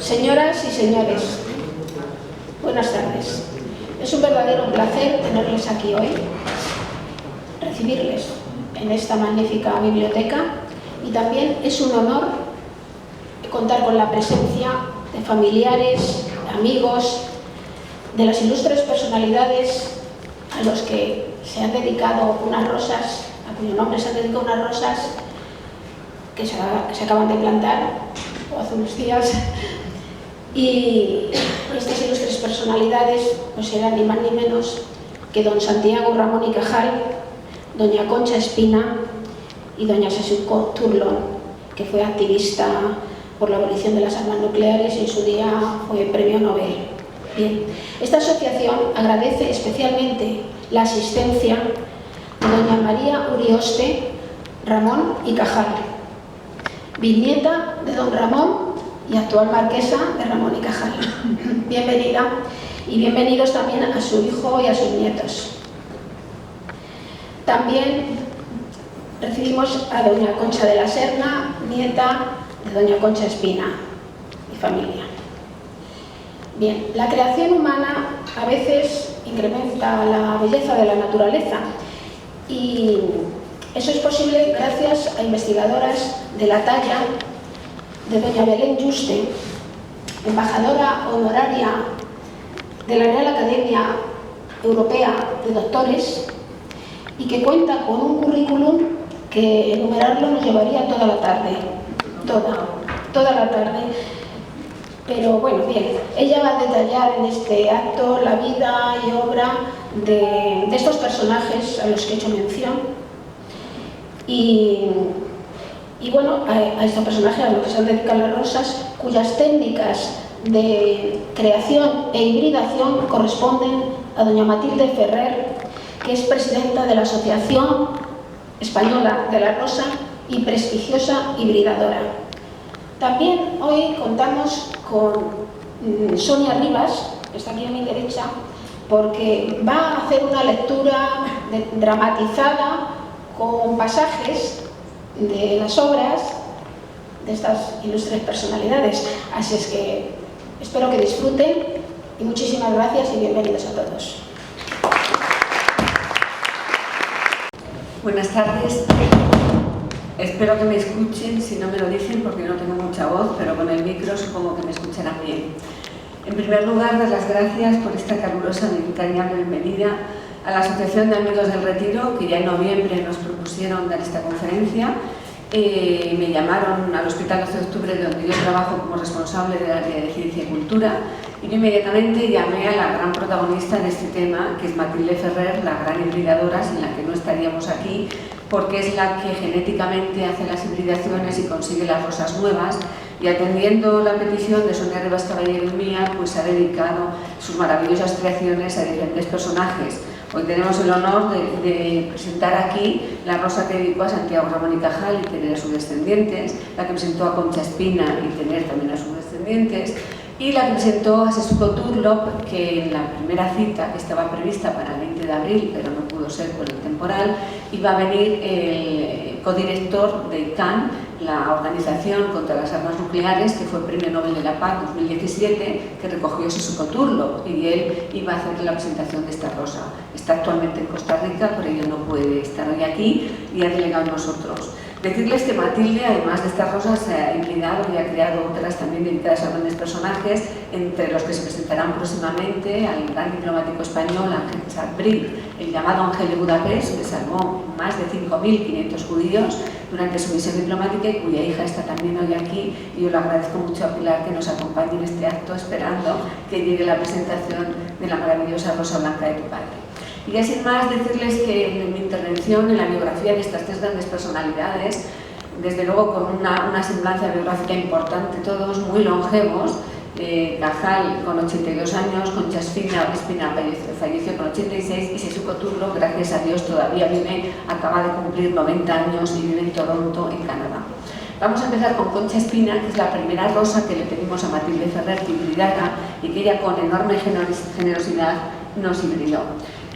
Señoras y señores, buenas tardes. Es un verdadero placer tenerles aquí hoy, recibirles en esta magnífica biblioteca, y también es un honor contar con la presencia de familiares, amigos, de las ilustres personalidades a los que se han dedicado unas rosas, a cuyo nombre se han dedicado unas rosas que se acaban de plantar o hace unos días. Y estas ilustres personalidades pues eran ni más ni menos que don Santiago Ramón y Cajal, doña Concha Espina y doña Sasuko Turlón, que fue activista por la abolición de las armas nucleares y en su día fue premio Nobel. Bien, esta asociación agradece especialmente la asistencia de doña María Urioste Ramón y Cajal, bisnieta de don Ramón y actual marquesa de Ramón y Cajal. Bienvenida y bienvenidos también a su hijo y a sus nietos. También recibimos a doña Concha de la Serna, nieta de doña Concha Espina y familia. Bien, la creación humana a veces incrementa la belleza de la naturaleza y eso es posible gracias a investigadoras de la talla de doña Belén Yuste, embajadora honoraria de la Real Academia Europea de Doctores, y que cuenta con un currículum que enumerarlo nos llevaría toda la tarde, toda la tarde. Pero bueno, bien, ella va a detallar en este acto la vida y obra de estos personajes a los que he hecho mención. Y bueno, a estos personajes a los que se han dedicado las rosas, cuyas técnicas de creación e hibridación corresponden a doña Matilde Ferrer, que es presidenta de la Asociación Española de la Rosa y prestigiosa hibridadora. También hoy contamos con Sonia Rivas, que está aquí a mi derecha, porque va a hacer una lectura dramatizada con pasajes de las obras de estas ilustres personalidades. Así es que espero que disfruten y muchísimas gracias y bienvenidos a todos. Buenas tardes. Espero que me escuchen, si no me lo dicen porque no tengo mucha voz, pero con el micro supongo que me escucharán bien. En primer lugar, dar las gracias por esta calurosa y entrañable bienvenida a la Asociación de Amigos del Retiro, que ya en noviembre nos propusieron dar esta conferencia. Me llamaron al Hospital 12 de Octubre, donde yo trabajo como responsable del área de Ciencia y Cultura, y yo inmediatamente llamé a la gran protagonista de este tema, que es Matilde Ferrer, la gran hibridadora, sin la que no estaríamos aquí, porque es la que genéticamente hace las hibridaciones y consigue las rosas nuevas, y atendiendo la petición de Sonia Rivas Caballero y mía, pues ha dedicado sus maravillosas creaciones a diferentes personajes. Hoy tenemos el honor de presentar aquí la rosa que dedicó a Santiago Ramón y Cajal y tener a sus descendientes, la que presentó a Concha Espina y tener también a sus descendientes, y la que presentó a Sasuko Turlón, que en la primera cita, que estaba prevista para el 20 de abril, pero no pudo ser por el temporal, iba a venir el codirector de ICANN, la Organización contra las Armas Nucleares, que fue Premio Nobel de la Paz 2017, que recogió Sasuko Turlón, y él iba a hacer la presentación de esta rosa. Está actualmente en Costa Rica, por ello no puede estar hoy aquí y ha delegado a nosotros. Decirles que Matilde, además de estas rosas, se ha hibridado y ha creado otras también dedicadas a grandes personajes, entre los que se presentarán próximamente al gran diplomático español Ángel Chadbril, el llamado Ángel de Budapest, que salvó más de 5.500 judíos durante su misión diplomática y cuya hija está también hoy aquí, y yo le agradezco mucho a Pilar que nos acompañe en este acto, esperando que llegue la presentación de la maravillosa rosa blanca de tu padre. Y ya sin más, decirles que en mi intervención, en la biografía de estas tres grandes personalidades, desde luego con una semblanza biográfica importante, todos muy longevos, Cajal con 82 años, Concha Espina falleció con 86 y Sasuko Turlón, gracias a Dios, todavía vive, acaba de cumplir 90 años y vive en Toronto, en Canadá. Vamos a empezar con Concha Espina, que es la primera rosa que le pedimos a Matilde Ferrer que hibridara y que ella con enorme generosidad nos hibridó.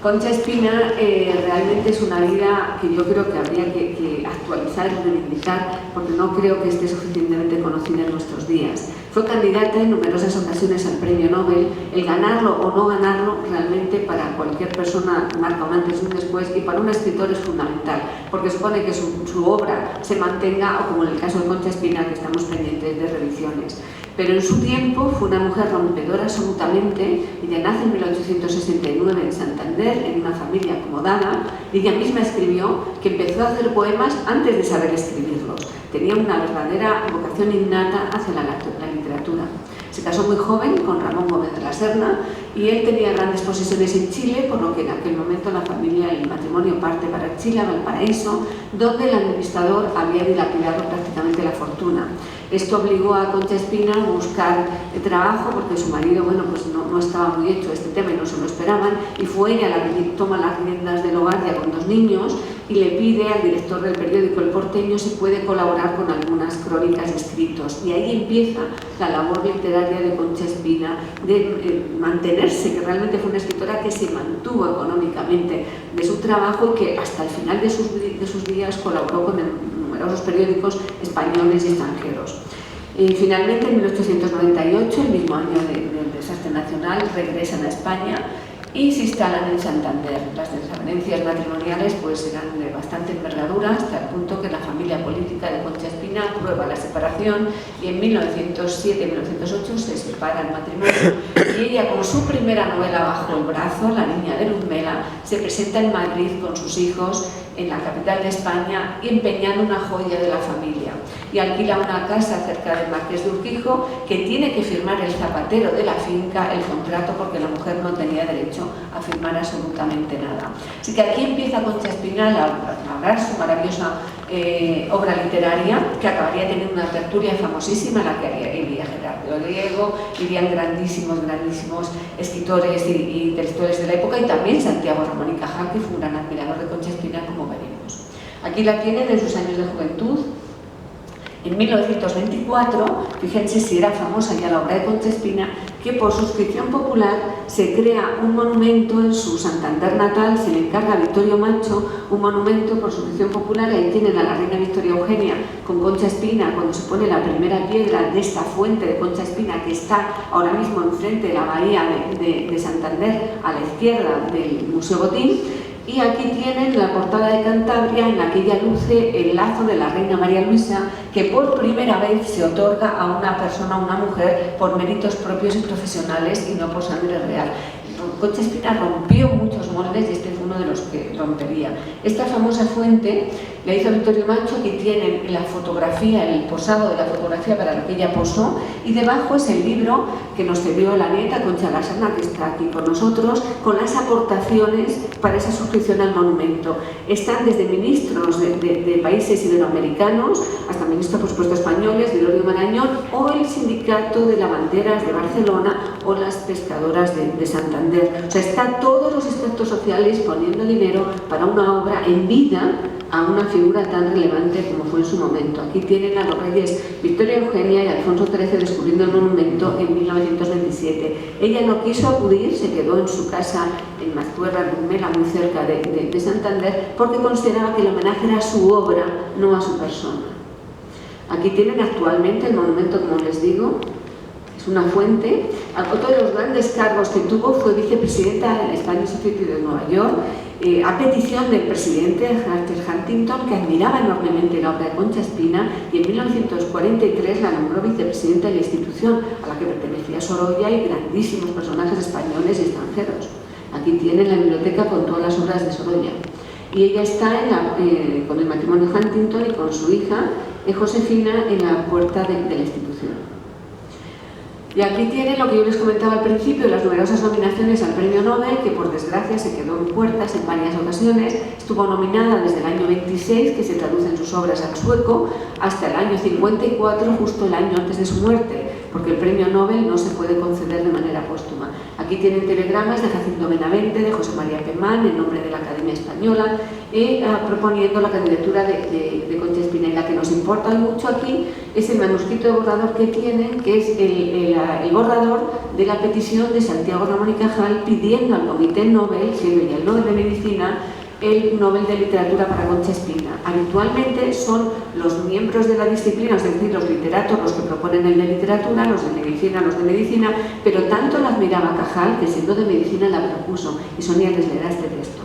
Concha Espina realmente es una vida que yo creo que habría que actualizar y reivindicar, porque no creo que esté suficientemente conocida en nuestros días. Fue candidata en numerosas ocasiones al premio Nobel. El ganarlo o no ganarlo realmente para cualquier persona marca un antes y un después, y para un escritor es fundamental, porque supone que su obra se mantenga, o como en el caso de Concha Espina, que estamos pendientes de revisiones. Pero en su tiempo fue una mujer rompedora absolutamente. Ella nace en 1869 en Santander, en una familia acomodada, y ella misma escribió que empezó a hacer poemas antes de saber escribirlos. Tenía una verdadera vocación innata hacia la literatura. Se casó muy joven con Ramón Gómez de la Serna y él tenía grandes posesiones en Chile, por lo que en aquel momento la familia y el matrimonio parte para Chile, a Valparaíso, donde el administrador había dilapidado prácticamente la fortuna. Esto obligó a Concha Espina a buscar trabajo, porque su marido, bueno, pues no estaba muy hecho este tema y no se lo esperaban, y fue ella la que toma las riendas del hogar ya con 2 niños y le pide al director del periódico El Porteño si puede colaborar con algunas crónicas y escritos. Y ahí empieza la labor literaria de Concha Espina, de mantenerse, que realmente fue una escritora que se mantuvo económicamente de su trabajo y que hasta el final de sus días colaboró con numerosos periódicos españoles y extranjeros. Finalmente, en 1898, el mismo año del desastre nacional, regresan a España y se instalan en Santander. Las desavenencias matrimoniales pues eran de bastante envergadura, hasta el punto que la familia política de Concha Espina aprueba la separación y en 1907-1908 se separa el matrimonio, y ella, con su primera novela bajo el brazo, La niña de Luzmela, se presenta en Madrid con sus hijos, en la capital de España, y empeñando una joya de la familia, y alquila una casa cerca del Marqués de Urquijo, que tiene que firmar el zapatero de la finca el contrato, porque la mujer no tenía derecho a firmar absolutamente nada. Así que aquí empieza Concha Espina a lograr su maravillosa obra literaria, que acabaría teniendo una tertulia famosísima en la que iría Gerardo Diego, irían grandísimos escritores y intelectuales de la época, y también Santiago Ramón y Cajal, que fue un gran admirador de Concha Espina, como veremos. Aquí la tienen en sus años de juventud. En 1924, fíjense si era famosa ya la obra de Concha Espina, que por suscripción popular se crea un monumento en su Santander natal, se le encarga a Vittorio Macho un monumento por suscripción popular. Ahí tienen a la reina Victoria Eugenia con Concha Espina cuando se pone la primera piedra de esta fuente de Concha Espina, que está ahora mismo enfrente de la bahía de Santander, a la izquierda del Museo Botín. Y aquí tienen la portada de Cantabria, en la que ella luce el lazo de la reina María Luisa, que por primera vez se otorga a una persona, a una mujer, por méritos propios y profesionales y no por sangre real. Concha Espina rompió muchos moldes y este fue uno de los que rompería. Esta famosa fuente la hizo Vittorio Macho. Aquí tienen la fotografía, el posado de la fotografía para la que ella posó, y debajo es el libro que nos cedió la nieta Concha la Serna, que está aquí con nosotros, con las aportaciones para esa suscripción al monumento. Están desde ministros de países iberoamericanos hasta ministros, por supuesto, españoles, de Gregorio Marañón, o el sindicato de lavanderas de Barcelona, o las pescadoras de Santander. O sea, están todos los extractos sociales poniendo dinero para una obra en vida a una figura tan relevante como fue en su momento. Aquí tienen a los reyes Victoria Eugenia y Alfonso XIII descubriendo el monumento en 1927. Ella no quiso acudir, se quedó en su casa en Maztuerra, Luzmela, muy cerca de Santander, porque consideraba que el homenaje era a su obra, no a su persona. Aquí tienen actualmente el monumento, como les digo. Es una fuente. Otro de los grandes cargos que tuvo fue vicepresidenta de la Spanish Society de Nueva York, a petición del presidente Arthur Huntington, que admiraba enormemente la obra de Concha Espina, y en 1943 la nombró vicepresidenta de la institución, a la que pertenecía Sorolla y grandísimos personajes españoles y extranjeros. Aquí tienen la biblioteca con todas las obras de Sorolla. Y ella está con el matrimonio Huntington y con su hija Josefina en la puerta de la institución. Y aquí tiene lo que yo les comentaba al principio, las numerosas nominaciones al Premio Nobel, que por desgracia se quedó en puertas en varias ocasiones. Estuvo nominada desde el año 26, que se traducen sus obras al sueco, hasta el año 54, justo el año antes de su muerte, porque el Premio Nobel no se puede conceder de manera póstuma. Aquí tienen telegramas de Jacinto Benavente, de José María Pemán, en nombre de la Academia Española, proponiendo la candidatura de Concha Espina. Y la que nos importa mucho aquí es el manuscrito de borrador que tienen, que es el borrador de la petición de Santiago Ramón y Cajal pidiendo al Comité Nobel, siendo ya el Nobel de Medicina, el Nobel de Literatura para Concha Espina. Habitualmente son los miembros de la disciplina, es decir, los literatos, los que proponen el de literatura, los de medicina, pero tanto la admiraba Cajal, que siendo de medicina la propuso, y Sonia les leerá este texto.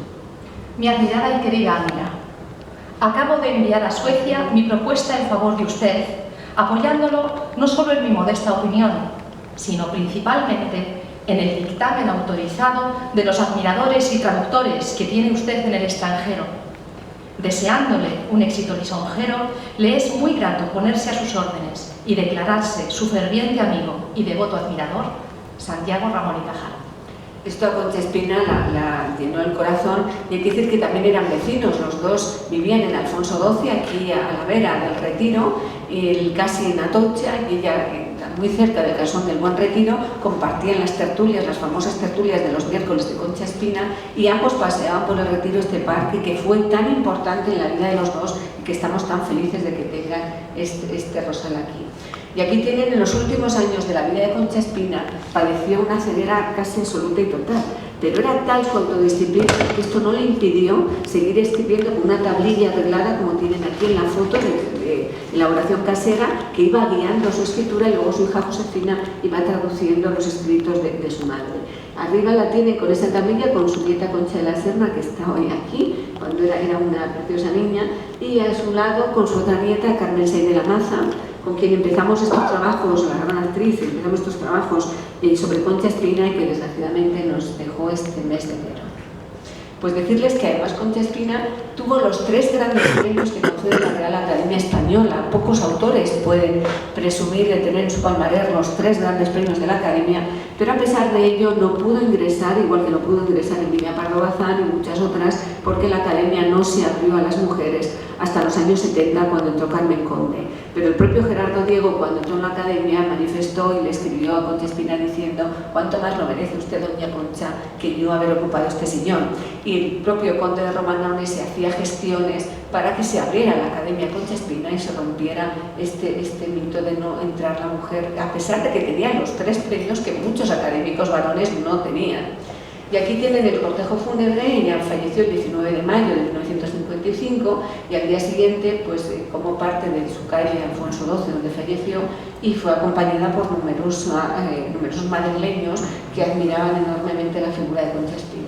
Mi admirada y querida amiga, acabo de enviar a Suecia mi propuesta en favor de usted, apoyándolo no solo en mi modesta opinión, sino principalmente en el dictamen autorizado de los admiradores y traductores que tiene usted en el extranjero. Deseándole un éxito lisonjero, le es muy grato ponerse a sus órdenes y declararse su ferviente amigo y devoto admirador, Santiago Ramón y Cajal. Esto a Concha Espina la llenó el corazón, y hay que decir que también eran vecinos. Los dos vivían en Alfonso XII, aquí a la vera del Retiro, casi en Atocha, y ella muy cerca del Casón del Buen Retiro. Compartían las tertulias, las famosas tertulias de los miércoles de Concha Espina, y ambos paseaban por el Retiro, este parque que fue tan importante en la vida de los dos y que estamos tan felices de que tengan este rosal aquí. Y aquí tienen, en los últimos años de la vida de Concha Espina, padeció una ceguera casi absoluta y total, pero era tal su autodisciplina que esto no le impidió seguir escribiendo con una tablilla arreglada, como tienen aquí en la foto de elaboración casera, que iba guiando su escritura, y luego su hija Josefina iba traduciendo los escritos de su madre. Arriba la tiene con esa tablilla, con su nieta Concha de la Serna, que está hoy aquí, cuando era una preciosa niña, y a su lado con su otra nieta, Carmen Say de la Maza, con quien empezamos estos trabajos, la gran actriz, empezamos estos trabajos sobre Concha Espina, y que desgraciadamente nos dejó este mes de enero. Pues decirles que además Concha Espina tuvo los 3 grandes premios que concede la Real Academia Española. Pocos autores pueden presumir de tener en su palmarés los 3 grandes premios de la Academia, pero a pesar de ello no pudo ingresar, igual que no pudo ingresar Emilia Pardo Bazán y muchas otras, porque la Academia no se abrió a las mujeres hasta los años 70, cuando entró Carmen Conde. Pero el propio Gerardo Diego, cuando entró en la Academia, manifestó y le escribió a Concha Espina diciendo: «Cuánto más lo merece usted, doña Concha, que yo haber ocupado este sillón». Y el propio conde de Romanone se hacía gestiones para que se abriera la Academia Concha Espina y se rompiera este mito de no entrar la mujer, a pesar de que tenían los 3 premios que muchos académicos varones no tenían. Y aquí tienen el cortejo fúnebre. Ella falleció el 19 de mayo de 1955, y al día siguiente, pues como parte de su calle Alfonso XII, donde falleció, y fue acompañada por numerosos madrileños que admiraban enormemente la figura de Concha Espina.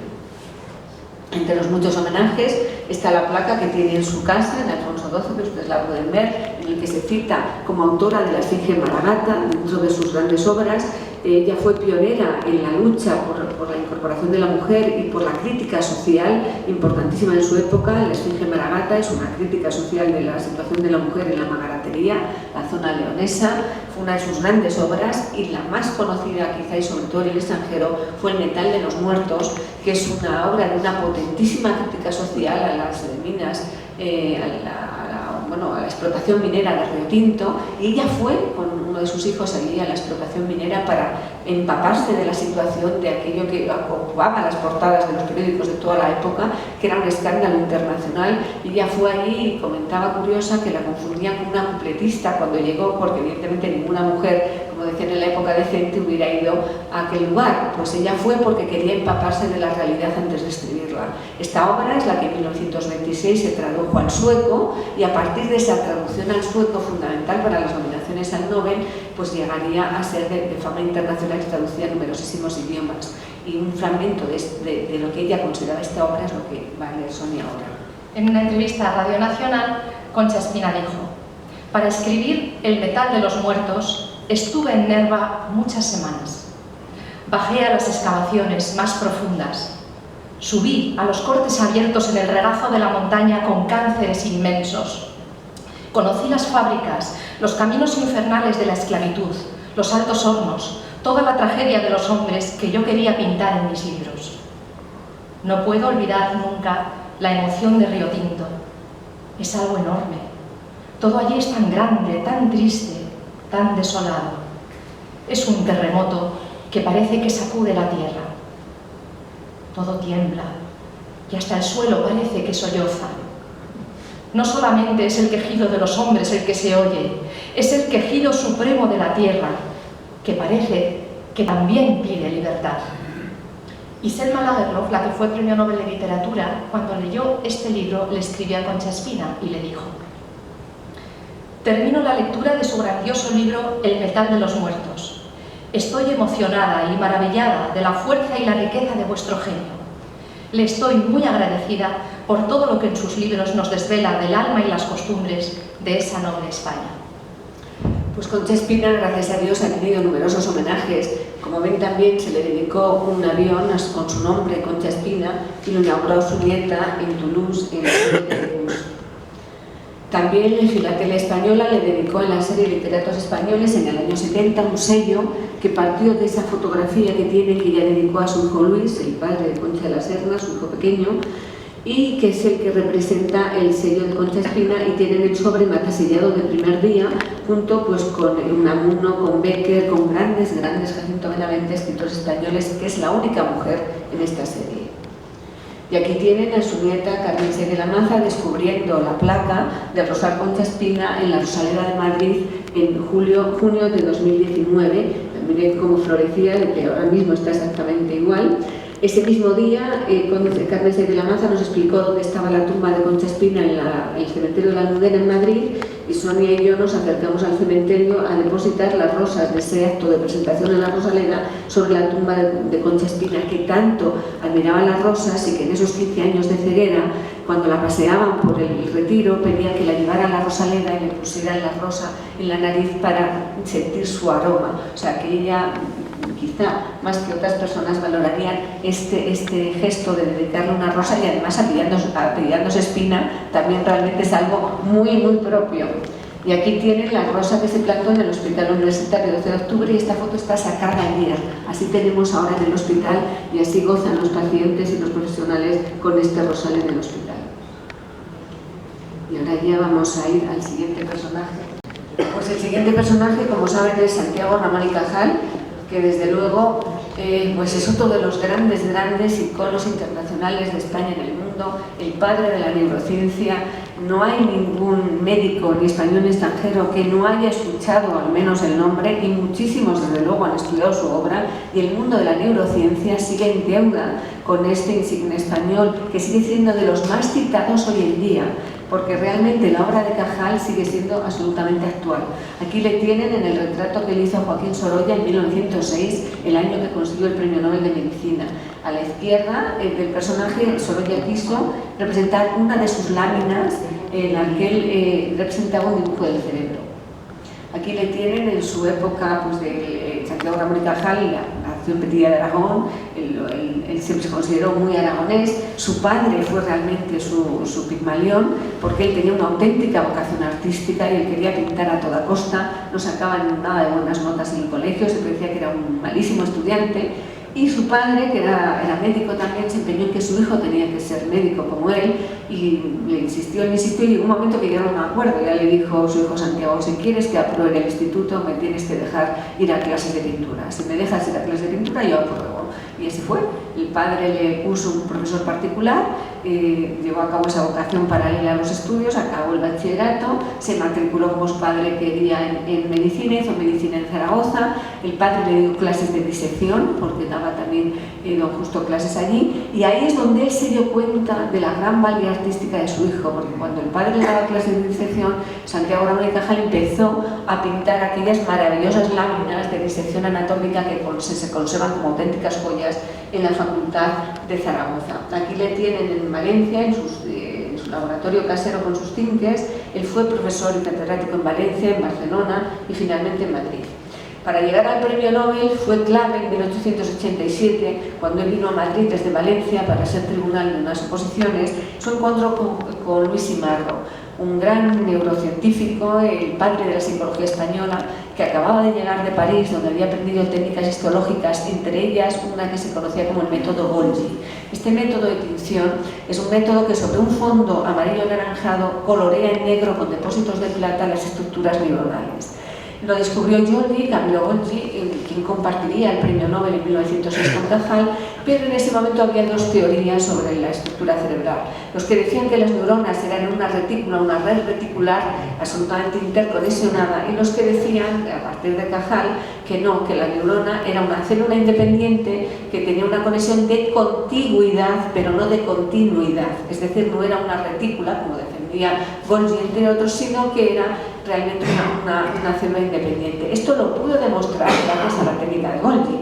Entre los muchos homenajes está la placa que tiene en su casa, en Alfonso XII, que ustedes la pueden ver, en el que se cita como autora de la Esfinge Maragata dentro de sus grandes obras. Ella fue pionera en la lucha por la incorporación de la mujer y por la crítica social importantísima en su época. La Esfinge Maragata es una crítica social de la situación de la mujer en la magaratería, la zona leonesa. Fue una de sus grandes obras, y la más conocida quizá, y sobre todo en el extranjero, fue El Metal de los Muertos, que es una obra de una potentísima crítica social a las minas, a la explotación minera de Río Tinto, y ella fue con uno de sus hijos allí a la explotación minera para empaparse de la situación de aquello que ocupaba las portadas de los periódicos de toda la época, que era un escándalo internacional. Y ella fue allí y comentaba, curiosa, que la confundía con una cupletista cuando llegó, porque evidentemente ninguna mujer, como decían en la época decente, hubiera ido a aquel lugar. Pues ella fue porque quería empaparse de la realidad antes de escribirla. Esta obra es la que en 1926 se tradujo al sueco, y a partir de esa traducción al sueco, fundamental para las nominaciones al Nobel, pues llegaría a ser de fama internacional, traducida en numerosísimos idiomas. Y un fragmento de lo que ella consideraba esta obra es lo que va a leer Sonia ahora. En una entrevista a Radio Nacional, Concha Espina dijo: «Para escribir El Metal de los Muertos estuve en Nerva muchas semanas. Bajé a las excavaciones más profundas. Subí a los cortes abiertos en el regazo de la montaña con cánceres inmensos. Conocí las fábricas, los caminos infernales de la esclavitud, los altos hornos, toda la tragedia de los hombres que yo quería pintar en mis libros. No puedo olvidar nunca la emoción de Río Tinto. Es algo enorme. Todo allí es tan grande, tan triste, tan desolado. Es un terremoto que parece que sacude la tierra. Todo tiembla y hasta el suelo parece que solloza. No solamente es el quejido de los hombres el que se oye, es el quejido supremo de la tierra, que parece que también pide libertad. Y Selma Lagerlöf, la que fue Premio Nobel de Literatura, cuando leyó este libro le escribió a Concha Espina y le dijo: termino la lectura de su grandioso libro El metal de los muertos. Estoy emocionada y maravillada de la fuerza y la riqueza de vuestro genio. Le estoy muy agradecida por todo lo que en sus libros nos desvela del alma y las costumbres de esa noble España. Pues Concha Espina, gracias a Dios, ha tenido numerosos homenajes. Como ven, también se le dedicó un avión con su nombre, Concha Espina, y lo inauguró su nieta en Toulouse, en el También la Filatelia Española le dedicó en la serie Literatos Españoles en el año 70 un sello que partió de esa fotografía que tiene, que ella dedicó a su hijo Luis, el padre de Concha de la Serna, su hijo pequeño, y que es el que representa el sello de Concha Espina, y tienen el sobre matasellado del primer día, junto pues con Unamuno, con Becker, con grandes Jacinto Benavente, escritores españoles, que es la única mujer en esta serie. Y aquí tienen a su nieta Carmen de la Maza descubriendo la placa de Rosal Concha Espina en la Rosaleda de Madrid en junio de 2019. Miren cómo florecía, que ahora mismo está exactamente igual. Ese mismo día, Carmen de la Maza nos explicó dónde estaba la tumba de Concha Espina en el cementerio de la Almudena en Madrid, y Sonia y yo nos acercamos al cementerio a depositar las rosas de ese acto de presentación en la Rosaleda sobre la tumba de Concha Espina, que tanto admiraba las rosas y que en esos 15 años de ceguera, cuando la paseaban por el Retiro, pedía que la llevara a la Rosaleda y le pusieran la rosa en la nariz para sentir su aroma. O sea, que ella, quizá más que otras personas, valorarían este gesto de dedicarle una rosa, y además apellidándose Espina también realmente es algo muy propio. Y aquí tienen la rosa que se plantó en el Hospital Universitario 12 de octubre, y esta foto está sacada ayer. Así tenemos ahora en el hospital, y así gozan los pacientes y los profesionales con este rosal en el hospital. Y ahora ya vamos a ir al siguiente personaje. Pues el siguiente personaje, como saben, es Santiago Ramón y Cajal, que desde luego pues es otro de los grandes iconos internacionales de España en el mundo, el padre de la neurociencia. No hay ningún médico, ni español ni extranjero, que no haya escuchado al menos el nombre, y muchísimos desde luego han estudiado su obra, y el mundo de la neurociencia sigue en deuda con este insigne español, que sigue siendo de los más citados hoy en día, porque realmente la obra de Cajal sigue siendo absolutamente actual. Aquí le tienen en el retrato que le hizo Joaquín Sorolla en 1906, el año que consiguió el Premio Nobel de Medicina. A la izquierda del personaje, Sorolla quiso representar una de sus láminas en la que él representaba un dibujo del cerebro. Aquí le tienen en su época pues, de Santiago Ramón y Cajal, nació en Petilla de Aragón, él siempre se consideró muy aragonés. Su padre fue realmente su Pigmalión, porque él tenía una auténtica vocación artística y él quería pintar a toda costa, no sacaba nada de buenas notas en el colegio, se decía que era un malísimo estudiante. Y su padre, que era médico también, se empeñó en que su hijo tenía que ser médico como él, y le insistió, y llegó un momento que llegaron a un acuerdo. Ya le dijo su hijo Santiago: si quieres que apruebe el instituto, me tienes que dejar ir a clases de pintura. Si me dejas ir a clases de pintura, yo apruebo. Y así fue. El padre le puso un profesor particular, llevó a cabo esa vocación paralela a los estudios, acabó el bachillerato, se matriculó como su padre quería en medicina, hizo medicina en Zaragoza. El padre le dio clases de disección, porque daba también don Justo clases allí, y ahí es donde él se dio cuenta de la gran valía artística de su hijo, porque cuando el padre le daba clases de disección, Santiago Ramón y Cajal empezó a pintar aquellas maravillosas láminas de disección anatómica que se conservan como auténticas joyas en la Facultad de Zaragoza. Aquí le tienen en Valencia, en su laboratorio casero con sus tintes. Él fue profesor y catedrático en Valencia, en Barcelona y finalmente en Madrid. Para llegar al premio Nobel fue clave en 1887, cuando él vino a Madrid desde Valencia para ser tribunal de unas oposiciones, su encuentro con Luis Simarro, un gran neurocientífico, el padre de la psicología española, que acababa de llegar de París, donde había aprendido técnicas histológicas, entre ellas una que se conocía como el método Golgi. Este método de tinción es un método que sobre un fondo amarillo anaranjado colorea en negro con depósitos de plata las estructuras neuronales. Lo descubrió Camillo Golgi, quien compartiría el premio Nobel en 1906 con Cajal, pero en ese momento había dos teorías sobre la estructura cerebral. Los que decían que las neuronas eran una retícula, una red reticular absolutamente interconexionada, y los que decían, a partir de Cajal, que no, que la neurona era una célula independiente que tenía una conexión de contigüidad, pero no de continuidad. Es decir, no era una retícula, como defendía Golgi, entre otros, sino que era realmente una célula independiente. Esto lo pudo demostrar gracias a la técnica de Golgi.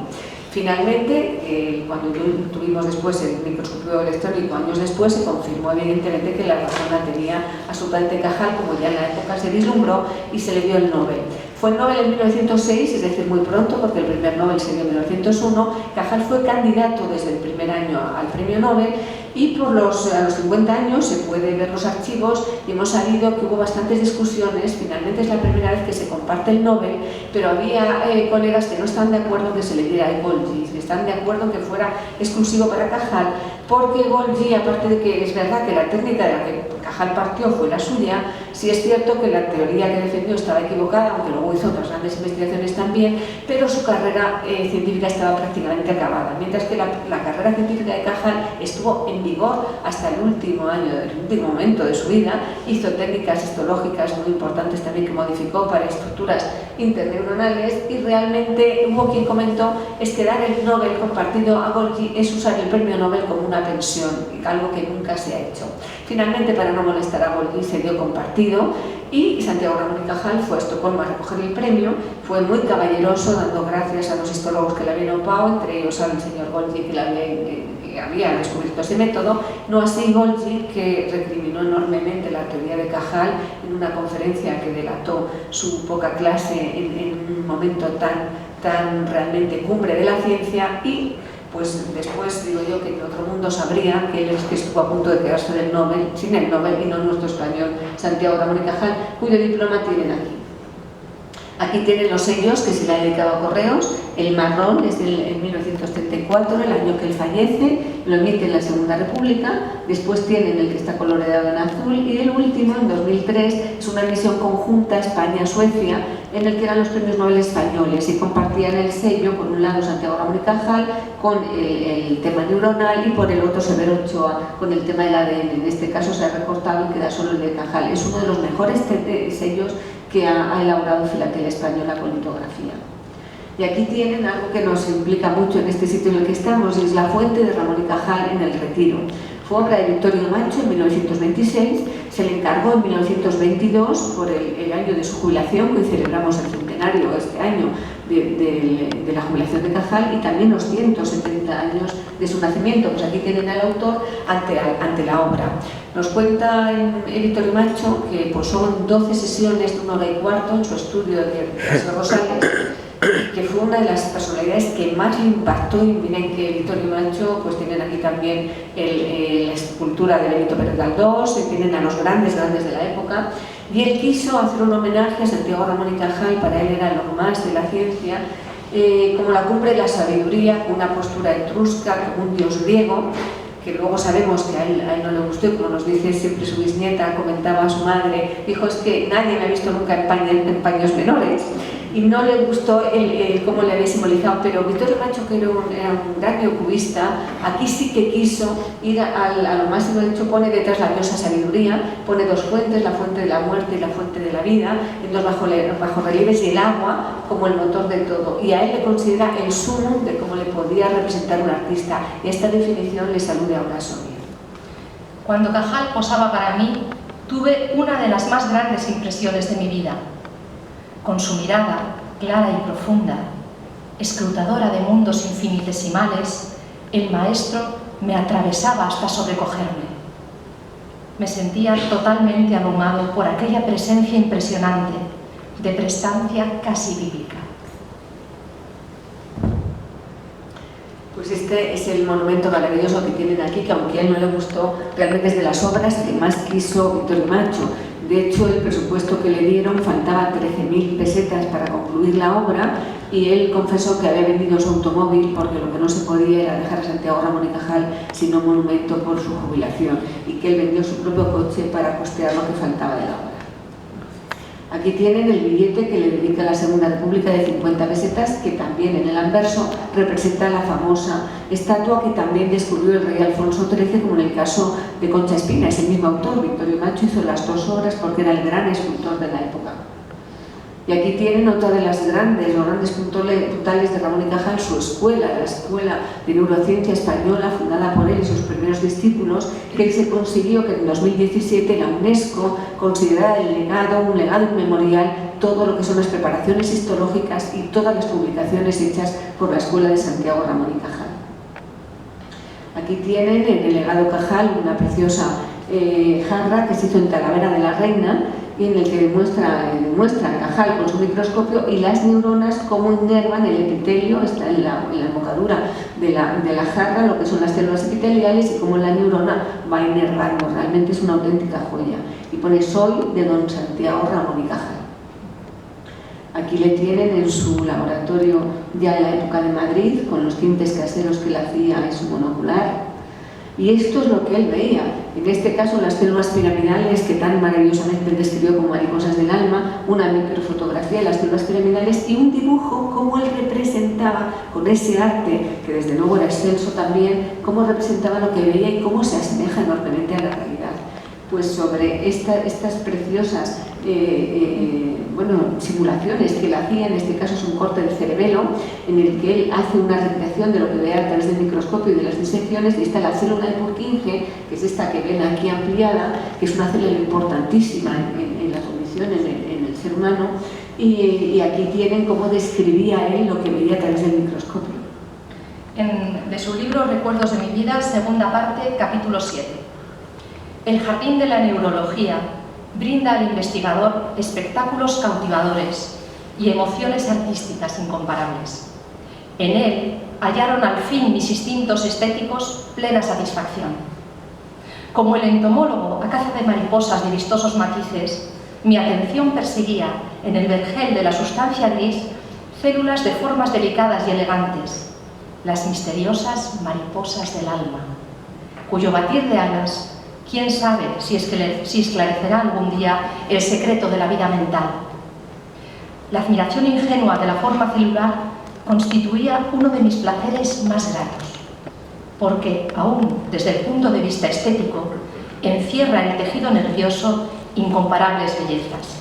Finalmente, cuando tuvimos después el microscopio electrónico, años después, se confirmó evidentemente que la razón la tenía absolutamente Cajal, como ya en la época se vislumbró, y se le dio el Nobel. Fue el Nobel en 1906, es decir, muy pronto, porque el primer Nobel se dio en 1901. Cajal fue candidato desde el primer año al premio Nobel, y a los 50 años se puede ver los archivos y hemos sabido que hubo bastantes discusiones. Finalmente es la primera vez que se comparte el Nobel, pero había colegas que no están de acuerdo en que se le diera a Golgi, que están de acuerdo en que fuera exclusivo para Cajal, porque Golgi, aparte de que es verdad que la técnica de la que Cajal partió fue la suya, sí es cierto que la teoría que defendió estaba equivocada, aunque luego hizo otras grandes investigaciones también, pero su carrera científica estaba prácticamente acabada, mientras que la carrera científica de Cajal estuvo en vigor hasta el último año, el último momento de su vida. Hizo técnicas histológicas muy importantes también que modificó para estructuras interneuronales, y realmente hubo quien comentó es que dar el Nobel compartido a Golgi es usar el premio Nobel como una pensión, algo que nunca se ha hecho. Finalmente, para no molestar a Golgi, se dio compartido, y Santiago Ramón y Cajal fue a Estocolmo a recoger el premio. Fue muy caballeroso, dando gracias a los histólogos que le habían opado, entre ellos al señor Golgi, que había descubierto ese método. No así Golgi, que recriminó enormemente la teoría de Cajal en una conferencia que delató su poca clase en un momento tan realmente cumbre de la ciencia. Y pues después digo yo que en otro mundo sabría que él es que estuvo a punto de quedarse del Nobel, sin el Nobel, y no nuestro español Santiago Ramón y Cajal, cuyo diploma tienen aquí. Aquí tienen los sellos que se le ha dedicado a Correos. El marrón es del 1934, el año que él fallece, lo emite en la Segunda República. Después tienen el que está coloreado en azul, y el último, en 2003, es una emisión conjunta España-Suecia, en el que eran los premios Nobel españoles, y compartían el sello, por un lado Santiago Ramón y Cajal con el tema neuronal, y por el otro Severo Ochoa con el tema del ADN. En este caso se ha recortado y queda solo el de Cajal. Es uno de los mejores sellos que ha elaborado Filatelia Española con litografía. Y aquí tienen algo que nos implica mucho en este sitio en el que estamos, y es la fuente de Ramón y Cajal en el Retiro. Fue obra de Vittorio Macho en 1926, se le encargó en 1922 por el año de su jubilación, que hoy celebramos el centenario este año de la jubilación de Cajal, y también los 170 años de su nacimiento. Pues aquí tienen al autor ante la obra. Nos cuenta el Vittorio Macho que pues son 12 sesiones de 1 hora y cuarto en su estudio de Rosales, que fue una de las personalidades que más le impactó. Y miren que Vittorio Macho, pues tienen aquí también la escultura de Benito Pérez Galdós, tienen a los grandes de la época, y él quiso hacer un homenaje a Santiago Ramón y Cajal. Para él era lo más de la ciencia, como la cumbre de la sabiduría, con una postura etrusca, como un dios griego, que luego sabemos que a él no le gustó, y como nos dice siempre su bisnieta, comentaba a su madre, dijo, es que nadie me ha visto nunca en paños menores, y no le gustó cómo le había simbolizado. Pero Vittorio Macho, que era un gran neocubista, aquí sí que quiso ir a lo máximo. De hecho, pone detrás la diosa sabiduría, pone dos fuentes, la fuente de la muerte y la fuente de la vida, en dos bajorrelieves, y el agua como el motor de todo, y a él le considera el sumo de cómo le podía representar un artista, y esta definición le salude ahora a Sonia. Cuando Cajal posaba para mí, tuve una de las más grandes impresiones de mi vida. Con su mirada clara y profunda, escrutadora de mundos infinitesimales, el maestro me atravesaba hasta sobrecogerme. Me sentía totalmente abrumado por aquella presencia impresionante, de prestancia casi bíblica. Pues este es el monumento maravilloso que tienen aquí, que aunque a él no le gustó, realmente es de las obras que más quiso Vittorio Macho. De hecho, el presupuesto que le dieron faltaba 13.000 pesetas para concluir la obra, y él confesó que había vendido su automóvil porque lo que no se podía era dejar a Santiago Ramón y Cajal sin un monumento por su jubilación, y que él vendió su propio coche para costear lo que faltaba de la obra. Aquí tienen el billete que le dedica la Segunda República de 50 pesetas, que también en el anverso representa la famosa estatua que también descubrió el rey Alfonso XIII, como en el caso de Concha Espina. Es el mismo autor, Victorio Macho, hizo las 2 obras porque era el gran escultor de la época. Y aquí tienen otra de los grandes puntales de Ramón y Cajal, su escuela, la Escuela de Neurociencia Española, fundada por él y sus primeros discípulos, que se consiguió que en 2017 la UNESCO considerara un legado inmemorial todo lo que son las preparaciones histológicas y todas las publicaciones hechas por la Escuela de Santiago Ramón y Cajal. Aquí tienen en el legado Cajal una preciosa jarra que se hizo en Talavera de la Reina, y en el que demuestra Cajal con su microscopio y las neuronas cómo inervan el epitelio, está en la embocadura de la jarra, lo que son las células epiteliales, y cómo la neurona va inervando. Realmente es una auténtica joya. Y pone "Soy de don Santiago Ramón y Cajal". Aquí le tienen en su laboratorio ya en la época de Madrid, con los tintes caseros que él hacía en su monocular. Y esto es lo que él veía. En este caso, las células piramidales, que tan maravillosamente describió como mariposas del alma, una microfotografía de las células piramidales y un dibujo, cómo él representaba, con ese arte, que desde luego era excelso también, cómo representaba lo que veía y cómo se asemeja enormemente a la realidad. Pues sobre estas preciosas simulaciones que él hacía, en este caso es un corte de cerebelo, en el que él hace una recreación de lo que ve a través del microscopio y de las disecciones, y está la célula de Purkinje, que es esta que ven aquí ampliada, que es una célula importantísima en la cognición, en el ser humano, y aquí tienen cómo describía él lo que veía a través del microscopio. De su libro Recuerdos de mi vida, segunda parte, capítulo 7. El jardín de la neurología brinda al investigador espectáculos cautivadores y emociones artísticas incomparables. En él hallaron al fin mis instintos estéticos plena satisfacción. Como el entomólogo a caza de mariposas de vistosos matices, mi atención perseguía, en el vergel de la sustancia gris, células de formas delicadas y elegantes, las misteriosas mariposas del alma, cuyo batir de alas, quién sabe si esclarecerá algún día el secreto de la vida mental. La admiración ingenua de la forma celular constituía uno de mis placeres más gratos, porque, aún desde el punto de vista estético, encierra en el tejido nervioso incomparables bellezas.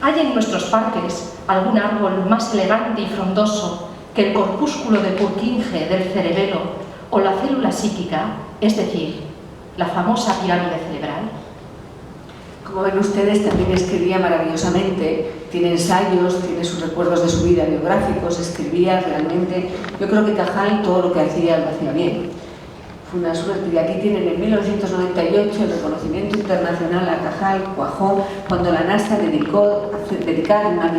¿Hay en nuestros parques algún árbol más elegante y frondoso que el corpúsculo de Purkinje del cerebelo o la célula psíquica, es decir, la famosa pirámide cerebral? Como ven ustedes, también escribía maravillosamente, tiene ensayos, tiene sus recuerdos de su vida biográficos, escribía realmente. Yo creo que Cajal todo lo que hacía lo hacía bien. Fue una suerte. Y aquí tienen en 1998 el reconocimiento internacional a Cajal, cuajó, cuando la NASA decidió dedicar una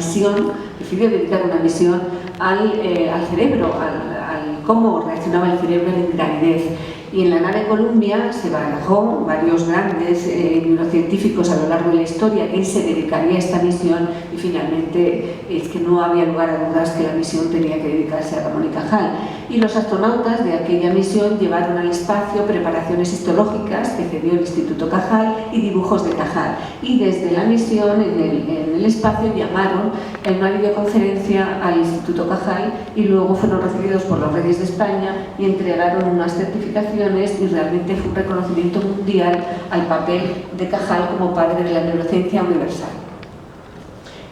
misión al cerebro, al cómo reaccionaba el cerebro en gravidez. Y en la nave Columbia se barajó varios grandes neurocientíficos a lo largo de la historia que se dedicaría a esta misión, y finalmente es que no había lugar a dudas que la misión tenía que dedicarse a Ramón y Cajal. Y los astronautas de aquella misión llevaron al espacio preparaciones histológicas que cedió el Instituto Cajal y dibujos de Cajal. Y desde la misión en el espacio llamaron en una videoconferencia al Instituto Cajal, y luego fueron recibidos por los reyes de España y entregaron unas certificaciones, y realmente fue un reconocimiento mundial al papel de Cajal como padre de la neurociencia universal.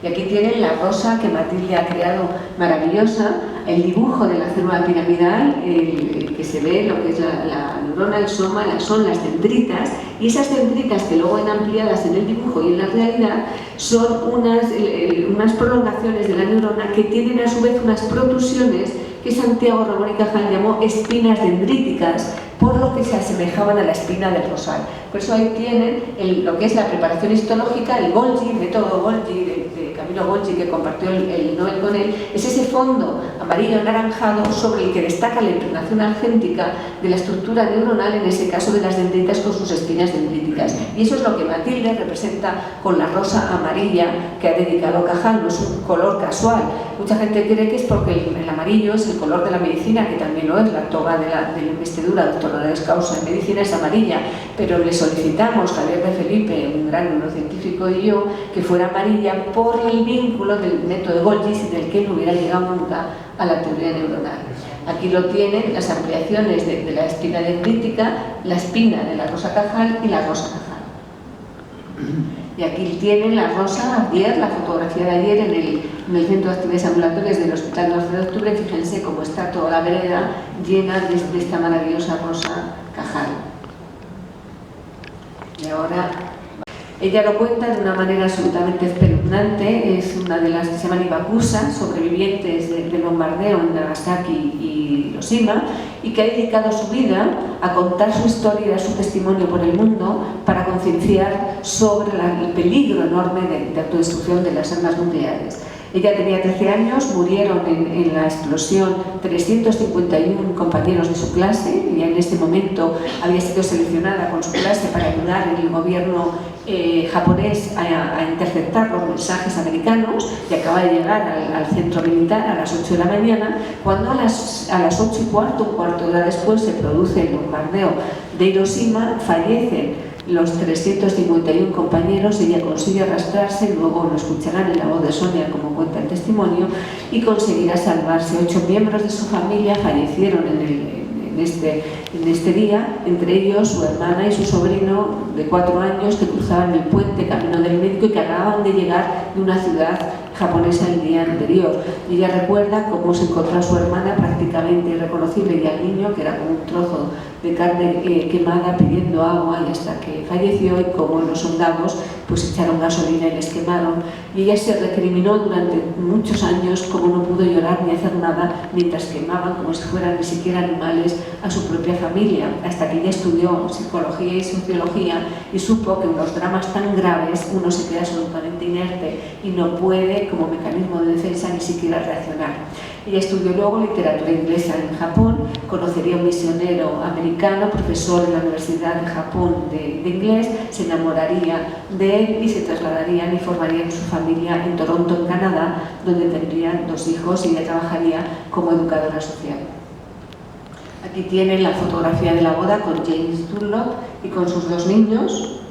Y aquí tienen la rosa que Matilde ha creado, maravillosa, el dibujo de la célula piramidal, el que se ve lo que es la neurona, el soma, son las dendritas, y esas dendritas que luego ven ampliadas en el dibujo y en la realidad son unas prolongaciones de la neurona que tienen a su vez unas protrusiones que Santiago Ramón y Cajal llamó espinas dendríticas, por lo que se asemejaban a la espina del rosal. Por eso ahí tienen lo que es la preparación histológica, el Golgi, el método Golgi, de Camilo Golgi, que compartió el Nobel con él, es ese fondo amarillo anaranjado sobre el que destaca la impregnación argéntica de la estructura neuronal, en ese caso de las dendritas con sus espinas dendríticas. Y eso es lo que Matilde representa con la rosa amarilla que ha dedicado Cajal, no es un color casual. Mucha gente cree que es porque el amarillo es el color de la medicina, que también lo es, la toga de la investidura, doctor honoris causa en medicina es amarilla, pero le solicitamos, Javier de Felipe, un gran neurocientífico y yo, que fuera amarilla por el vínculo del método de Golgi, sin el que no hubiera llegado nunca a la teoría neuronal. Aquí lo tienen las ampliaciones de la espina dendrítica, la espina de la rosa cajal y la rosa cajal. Y aquí tienen la rosa ayer, la fotografía de ayer en el centro de actividades ambulatorias del Hospital 12 de Octubre. Fíjense cómo está toda la vereda llena de esta maravillosa rosa cajal. Y ahora ella lo cuenta de una manera absolutamente espeluznante. Es una de las que se llaman Ibakusa, sobrevivientes del bombardeo en Nagasaki y Hiroshima, y que ha dedicado su vida a contar su historia y dar su testimonio por el mundo para concienciar sobre el peligro enorme de autodestrucción de las armas nucleares. Ella tenía 13 años, murieron en la explosión 351 compañeros de su clase. Ella en este momento había sido seleccionada con su clase para ayudar en el gobierno japonés a interceptar los mensajes americanos, y acaba de llegar al centro militar a las 8 de la mañana, cuando a las 8 y cuarto, un cuarto de hora después, se produce el bombardeo de Hiroshima. Fallecen los 351 compañeros, ella consigue arrastrarse, luego lo escucharán en la voz de Sonia como cuenta el testimonio, y conseguirá salvarse. 8 miembros de su familia fallecieron en este día, entre ellos su hermana y su sobrino de 4 años, que cruzaban el puente camino del médico y que acababan de llegar de una ciudad japonesa el día anterior. Y ella recuerda cómo se encontró a su hermana prácticamente irreconocible y al niño, que era como un trozo de carne quemada, pidiendo agua, y hasta que falleció, y cómo los soldados pues echaron gasolina y les quemaron. Y ella se recriminó durante muchos años cómo no pudo llorar ni hacer nada mientras quemaban, como si fueran ni siquiera animales, a su propia familia, hasta que ella estudió psicología y sociología y supo que en los dramas tan graves uno se queda absolutamente inerte y no puede, como mecanismo de defensa, ni siquiera reaccionar. Ella estudió luego literatura inglesa en Japón, conocería a un misionero americano, profesor en la Universidad de Japón de inglés, se enamoraría de él y se trasladarían y formarían su familia en Toronto, en Canadá, donde tendrían 2 hijos, y ella trabajaría como educadora social. Aquí tienen la fotografía de la boda con James Dunlop y con sus 2 niños.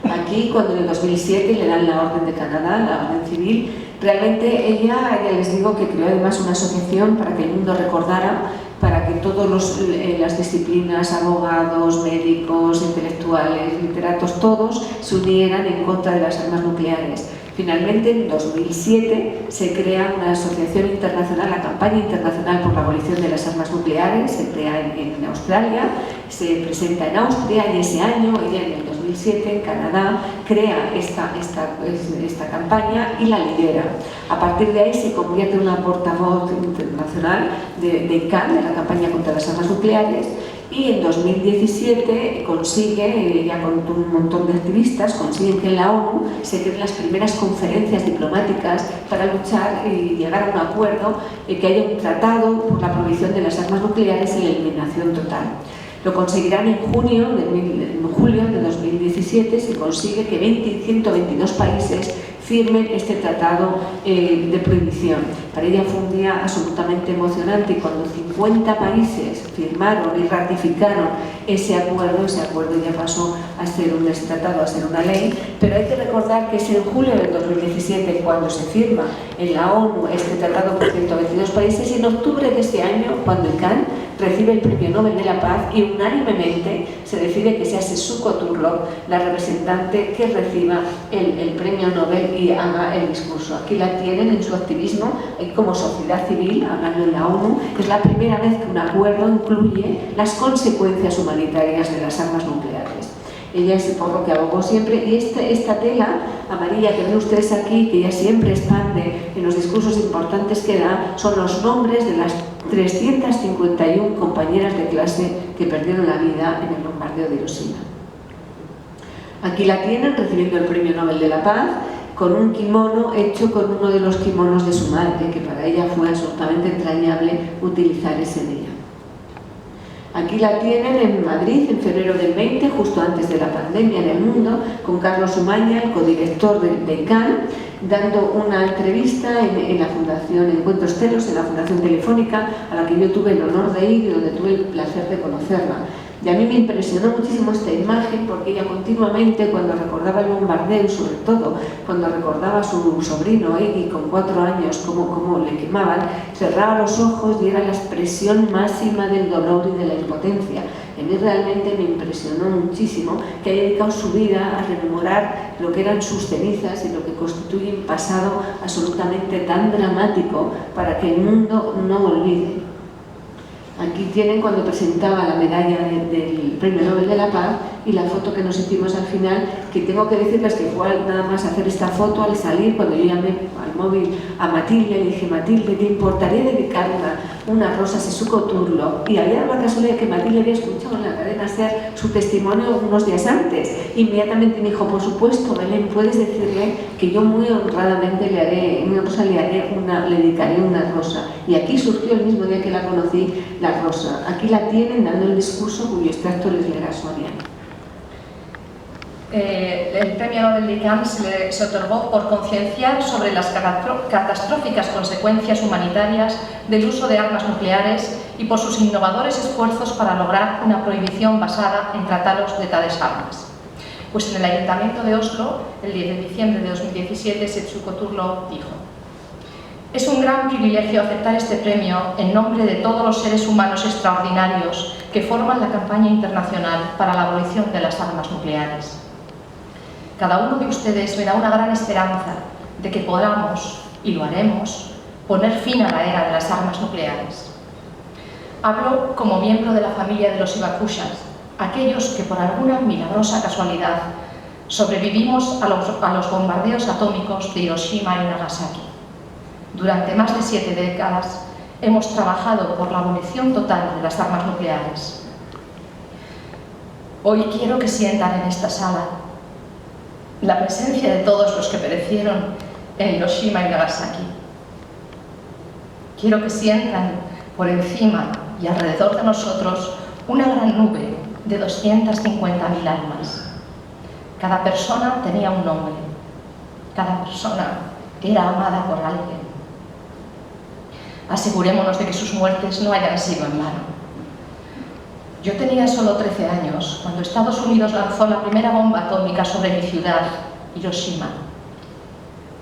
Aquí, cuando en el 2007 le dan la Orden de Canadá, la Orden Civil, realmente ella les digo que creó además una asociación para que el mundo recordara, para que todas las disciplinas, abogados, médicos, intelectuales, literatos, todos se unieran en contra de las armas nucleares. Finalmente, en 2007 se crea una asociación internacional, la Campaña Internacional por la Abolición de las Armas Nucleares, se crea en Australia, se presenta en Austria, y ese año, ella en el 2007, en Canadá, crea esta campaña y la lidera. A partir de ahí se convierte en una portavoz internacional de ICANN, de la campaña contra las armas nucleares, y en 2017 consigue, ya con un montón de activistas, consiguen que en la ONU se creen las primeras conferencias diplomáticas para luchar y llegar a un acuerdo, que haya un tratado por la prohibición de las armas nucleares y la eliminación total. Lo conseguirán en julio de 2017, se consigue que 122 países firmen este tratado de prohibición. Para ella fue un día absolutamente emocionante, y cuando 50 países firmaron y ratificaron ese acuerdo ya pasó a ser un tratado, a ser una ley. Pero hay que recordar que es en julio del 2017 cuando se firma en la ONU este tratado por 122 países, y en octubre de este año, cuando ICANN recibe el Premio Nobel de la Paz, y unánimemente se decide que sea Setsuko Turlov la representante que reciba el Premio Nobel y haga el discurso. Aquí la tienen en su activismo como sociedad civil, hablando en la ONU. Es la primera vez que un acuerdo incluye las consecuencias humanitarias de las armas nucleares. Ella es por lo que abogó siempre, y esta tela amarilla que ven ustedes aquí, que ella siempre expande en los discursos importantes que da, son los nombres de las 351 compañeras de clase que perdieron la vida en el bombardeo de Hiroshima. Aquí la tienen recibiendo el Premio Nobel de la Paz, con un kimono hecho con uno de los kimonos de su madre, que para ella fue absolutamente entrañable utilizar ese día. Aquí la tienen en Madrid en febrero del 20, justo antes de la pandemia en el mundo, con Carlos Umaña, el codirector de ICANN, dando una entrevista en la Fundación Encuentros Telos, en la Fundación Telefónica, a la que yo tuve el honor de ir y donde tuve el placer de conocerla. Y a mí me impresionó muchísimo esta imagen porque ella continuamente, cuando recordaba el bombardeo, sobre todo cuando recordaba a su sobrino Eggy con 4 años, cómo le quemaban, cerraba los ojos y era la expresión máxima del dolor y de la impotencia. A mí realmente me impresionó muchísimo que haya dedicado su vida a rememorar lo que eran sus cenizas y lo que constituye un pasado absolutamente tan dramático para que el mundo no olvide. Aquí tienen cuando presentaba la medalla del Premio Nobel de la Paz y la foto que nos hicimos al final, que tengo que decirles que fue nada más hacer esta foto al salir, cuando yo llamé al móvil a Matilde, le dije: Matilde, ¿te importaría dedicar unas rosas a su coturlo? Y había la casualidad que Matilde había escuchado en la cadena SER su testimonio unos días antes. Inmediatamente me dijo: por supuesto, Belén, puedes decirle que yo muy honradamente le dedicaré una rosa. Y aquí surgió el mismo día que la conocí, la rosa. Aquí la tienen dando el discurso cuyo extracto les leerá Sonia. El Premio Nobel de ICAM se otorgó por concienciar sobre las catastróficas consecuencias humanitarias del uso de armas nucleares y por sus innovadores esfuerzos para lograr una prohibición basada en tratados de tales armas. Pues en el Ayuntamiento de Oslo, el 10 de diciembre de 2017, Setsu Koturlo dijo: es un gran privilegio aceptar este premio en nombre de todos los seres humanos extraordinarios que forman la campaña internacional para la abolición de las armas nucleares. Cada uno de ustedes me da una gran esperanza de que podamos, y lo haremos, poner fin a la era de las armas nucleares. Hablo como miembro de la familia de los Hibakushas, aquellos que por alguna milagrosa casualidad sobrevivimos a los bombardeos atómicos de Hiroshima y Nagasaki. Durante más de 7 décadas hemos trabajado por la abolición total de las armas nucleares. Hoy quiero que sientan en esta sala la presencia de todos los que perecieron en Hiroshima y Nagasaki. Quiero que sientan por encima y alrededor de nosotros una gran nube de 250.000 almas. Cada persona tenía un nombre, cada persona era amada por alguien. Asegurémonos de que sus muertes no hayan sido en vano. Yo tenía solo 13 años cuando Estados Unidos lanzó la primera bomba atómica sobre mi ciudad, Hiroshima.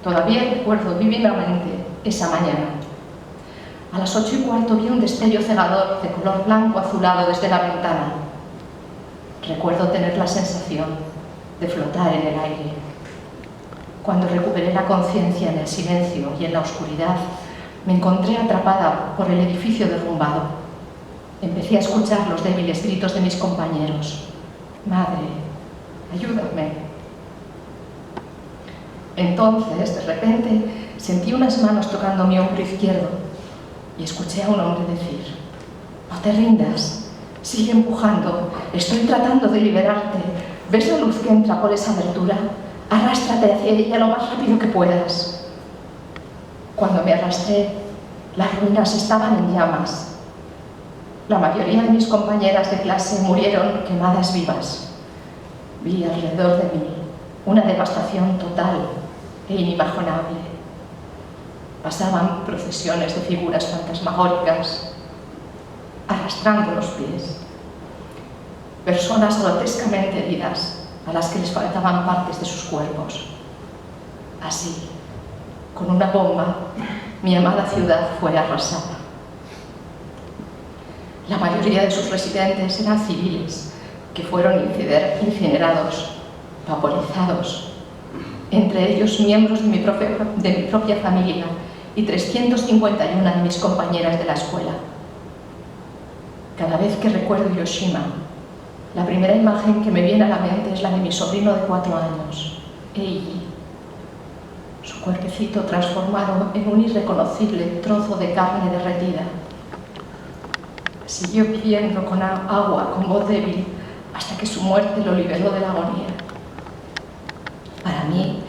Todavía recuerdo vívidamente esa mañana. A las 8:15 vi un destello cegador de color blanco azulado desde la ventana. Recuerdo tener la sensación de flotar en el aire. Cuando recuperé la conciencia en el silencio y en la oscuridad, me encontré atrapada por el edificio derrumbado. Empecé a escuchar los débiles gritos de mis compañeros. «Madre, ayúdame». Entonces, de repente, sentí unas manos tocando mi hombro izquierdo y escuché a un hombre decir: «No te rindas, sigue empujando, estoy tratando de liberarte. ¿Ves la luz que entra por esa abertura? Arrástrate hacia ella lo más rápido que puedas». Cuando me arrastré, las ruinas estaban en llamas. La mayoría de mis compañeras de clase murieron quemadas vivas. Vi alrededor de mí una devastación total e inimaginable. Pasaban procesiones de figuras fantasmagóricas, arrastrando los pies. Personas grotescamente heridas, a las que les faltaban partes de sus cuerpos. Así, con una bomba, mi amada ciudad fue arrasada. La mayoría de sus residentes eran civiles, que fueron incinerados, vaporizados. Entre ellos, miembros de mi propia familia y 351 de mis compañeras de la escuela. Cada vez que recuerdo Hiroshima, la primera imagen que me viene a la mente es la de mi sobrino de 4 años, Eiji. Su cuerpecito transformado en un irreconocible trozo de carne derretida. Siguió pidiendo con agua, con voz débil, hasta que su muerte lo liberó de la agonía. Para mí,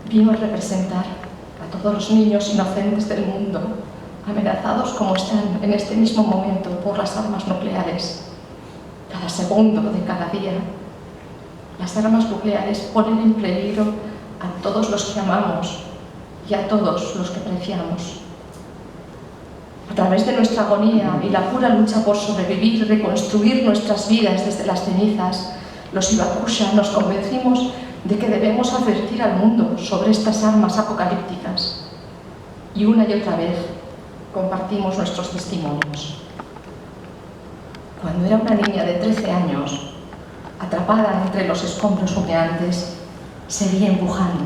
vino a representar a todos los niños inocentes del mundo, amenazados como están en este mismo momento por las armas nucleares. Cada segundo de cada día, las armas nucleares ponen en peligro a todos los que amamos y a todos los que apreciamos. través de nuestra agonía y la pura lucha por sobrevivir y reconstruir nuestras vidas desde las cenizas, los Hibakusha nos convencimos de que debemos advertir al mundo sobre estas armas apocalípticas. Y una y otra vez compartimos nuestros testimonios. Cuando era una niña de 13 años, atrapada entre los escombros humeantes, seguía empujando,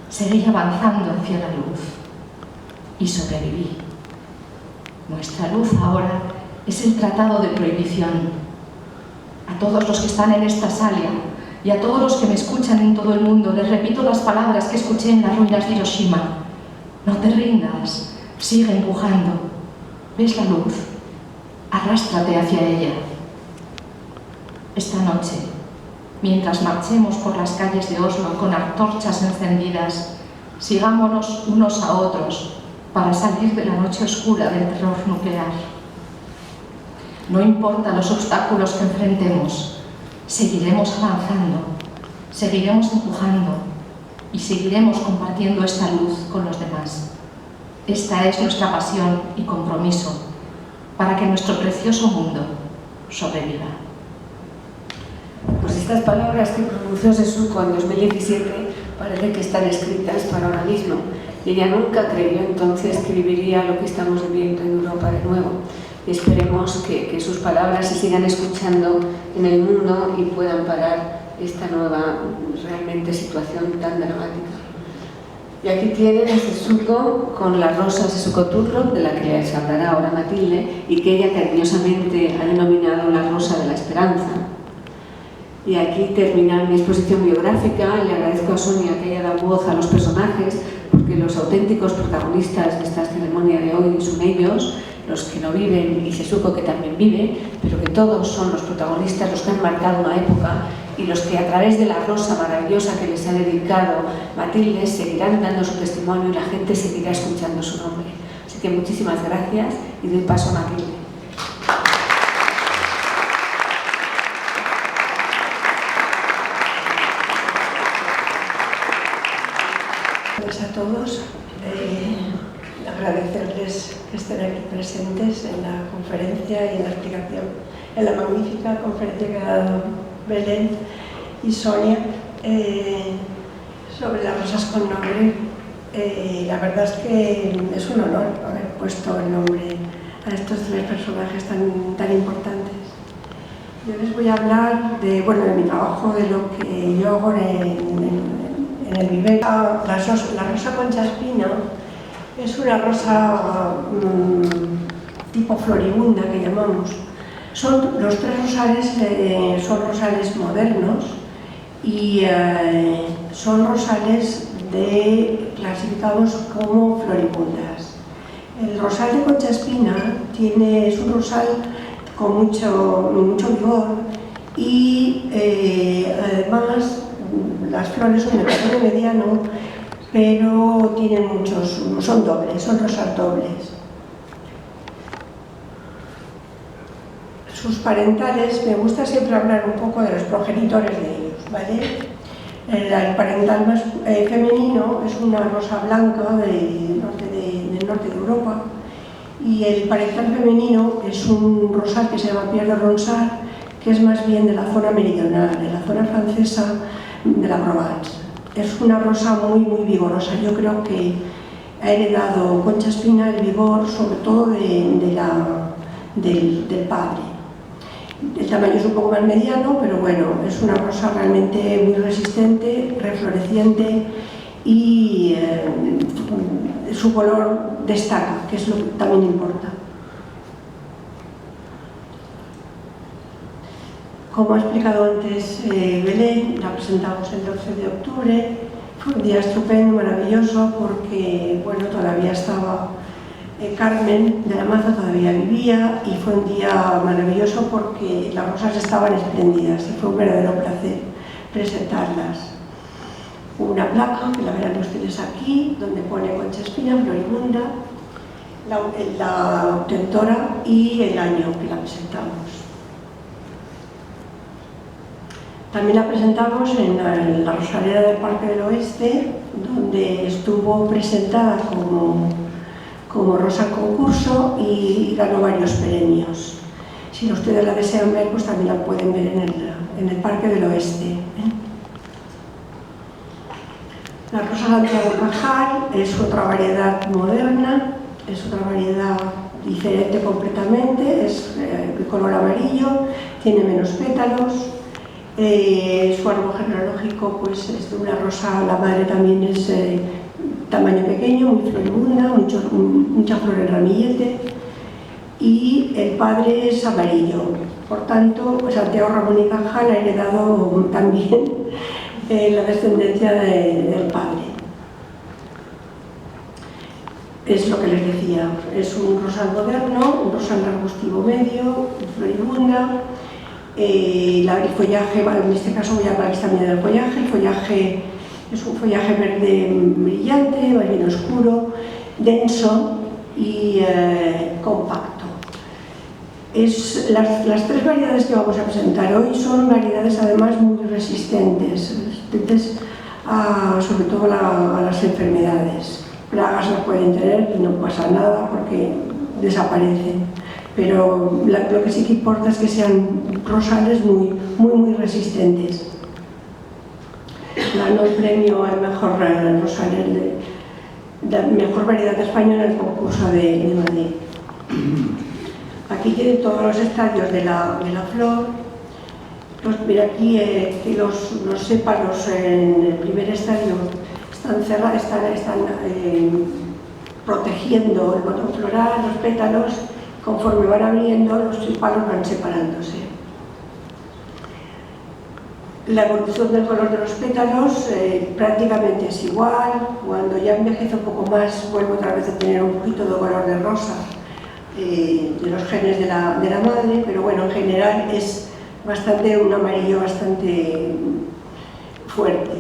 seguía avanzando hacia la luz y sobreviví. Nuestra luz ahora es el tratado de prohibición. A todos los que están en esta sala y a todos los que me escuchan en todo el mundo, les repito las palabras que escuché en las ruinas de Hiroshima. No te rindas, sigue empujando. ¿Ves la luz? Arrástrate hacia ella. Esta noche, mientras marchemos por las calles de Oslo con antorchas encendidas, sigámonos unos a otros para salir de la noche oscura del terror nuclear. No importa los obstáculos que enfrentemos, seguiremos avanzando, seguiremos empujando y seguiremos compartiendo esta luz con los demás. Esta es nuestra pasión y compromiso para que nuestro precioso mundo sobreviva. Pues estas palabras que pronunció Setsuko en 2017 parece que están escritas para ahora mismo. Y ella nunca creyó entonces que viviría lo que estamos viviendo en Europa de nuevo. Y esperemos que sus palabras se sigan escuchando en el mundo y puedan parar esta nueva realmente situación tan dramática. Y aquí tienen a Setsuko con la rosa Setsuko Turro, de la que les hablará ahora Matilde, y que ella cariñosamente ha denominado la rosa de la esperanza. Y aquí termina mi exposición biográfica. Le agradezco a Sonia que haya dado voz a los personajes, porque los auténticos protagonistas de esta ceremonia de hoy son ellos, los que no viven, y Setsuko, que también vive, pero que todos son los protagonistas, los que han marcado una época y los que a través de la rosa maravillosa que les ha dedicado Matilde seguirán dando su testimonio y la gente seguirá escuchando su nombre. Así que muchísimas gracias y doy paso a Matilde. Gracias a todos. Agradecerles que estén aquí presentes en la conferencia y en la explicación, en la magnífica conferencia que ha dado Belén y Sonia sobre las rosas con nombre. La verdad es que es un honor haber puesto el nombre a estos tres personajes tan importantes. Yo les voy a hablar de mi trabajo, de lo que yo hago en el vivero. La rosa concha espina es una rosa tipo floribunda que llamamos. Los tres rosales son rosales modernos y son rosales clasificados como floribundas. El rosal de concha espina es un rosal con mucho vigor y además las flores son de tamaño mediano, pero son dobles, son rosas dobles. Sus parentales, me gusta siempre hablar un poco de los progenitores de ellos, ¿vale? El parental más femenino es una rosa blanca del norte de Europa, y el parental femenino es un rosal que se llama Pierre de Ronsard, que es más bien de la zona meridional, de la zona francesa de la Provence. Es una rosa muy vigorosa. Yo creo que ha heredado Concha Espina el vigor, sobre todo del padre. El tamaño es un poco más mediano, pero bueno, es una rosa realmente muy resistente, refloreciente, y su color destaca, que es lo que también importa. Como ha explicado antes Belén, la presentamos el 12 de octubre. Fue un día estupendo, maravilloso, porque todavía estaba Carmen de la Maza, todavía vivía, y fue un día maravilloso porque las rosas estaban espléndidas y fue un verdadero placer presentarlas. Una placa, que la verán ustedes aquí, donde pone Concha Espina, floribunda, la obtentora y el año que la presentamos. También la presentamos en la Rosaleda del Parque del Oeste, donde estuvo presentada como rosa concurso y ganó varios premios. Si ustedes la desean ver, pues también la pueden ver en el Parque del Oeste. La rosa Santiago Cajal es otra variedad moderna, es otra variedad diferente completamente, es de color amarillo, tiene menos pétalos, su árbol genealógico pues, es de una rosa, la madre también es tamaño pequeño, muy floribunda, mucha flor en ramillete, y el padre es amarillo. Por tanto, Santiago Ramón y Cajal ha heredado también la descendencia del padre. Es lo que les decía, es un rosal moderno, un rosal arbustivo medio, floribunda. El follaje, en este caso voy a hablar también del follaje. El follaje es un follaje verde brillante, más bien oscuro, denso y compacto. Las tres variedades que vamos a presentar hoy son variedades además muy resistentes sobre todo a las enfermedades. Plagas no pueden tener y no pasa nada porque desaparecen, pero lo que sí que importa es que sean rosales muy resistentes. Ganó el premio al mejor rosal, la mejor variedad española en el concurso de Madrid. Aquí tienen todos los estadios de la flor. Mira aquí que los sépalos en el primer estadio están protegiendo el botón floral, los pétalos. Conforme van abriendo, los sépalos van separándose. La evolución del color de los pétalos prácticamente es igual. Cuando ya envejece un poco más, vuelve otra vez a tener un poquito de color de rosa de los genes de la madre, pero bueno, en general es un amarillo bastante fuerte.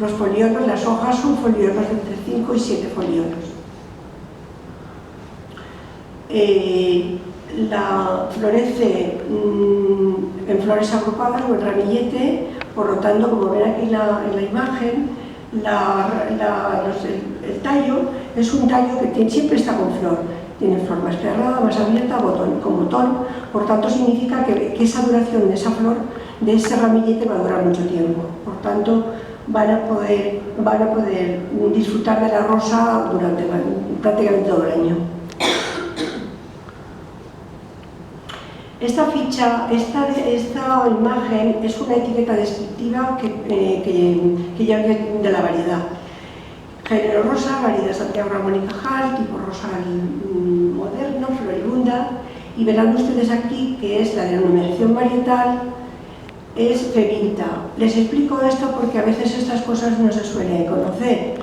Los foliolos, las hojas son foliolos de entre 5 y 7 foliolos. Florece en flores agrupadas o en ramillete, por lo tanto, como ven aquí en la imagen, el tallo es un tallo que siempre está con flor. Tiene flor más cerrada, más abierta, con botón, por tanto significa que esa duración de esa flor, de ese ramillete, va a durar mucho tiempo. Por tanto, van a poder disfrutar de la rosa durante prácticamente todo el año. Esta imagen es una etiqueta descriptiva que ya viene de la variedad. Género rosa, variedad Santiago Ramón y Cajal, tipo rosal moderno, floribunda, y verán ustedes aquí que es la denominación varietal, es Fevinta. Les explico esto porque a veces estas cosas no se suelen conocer.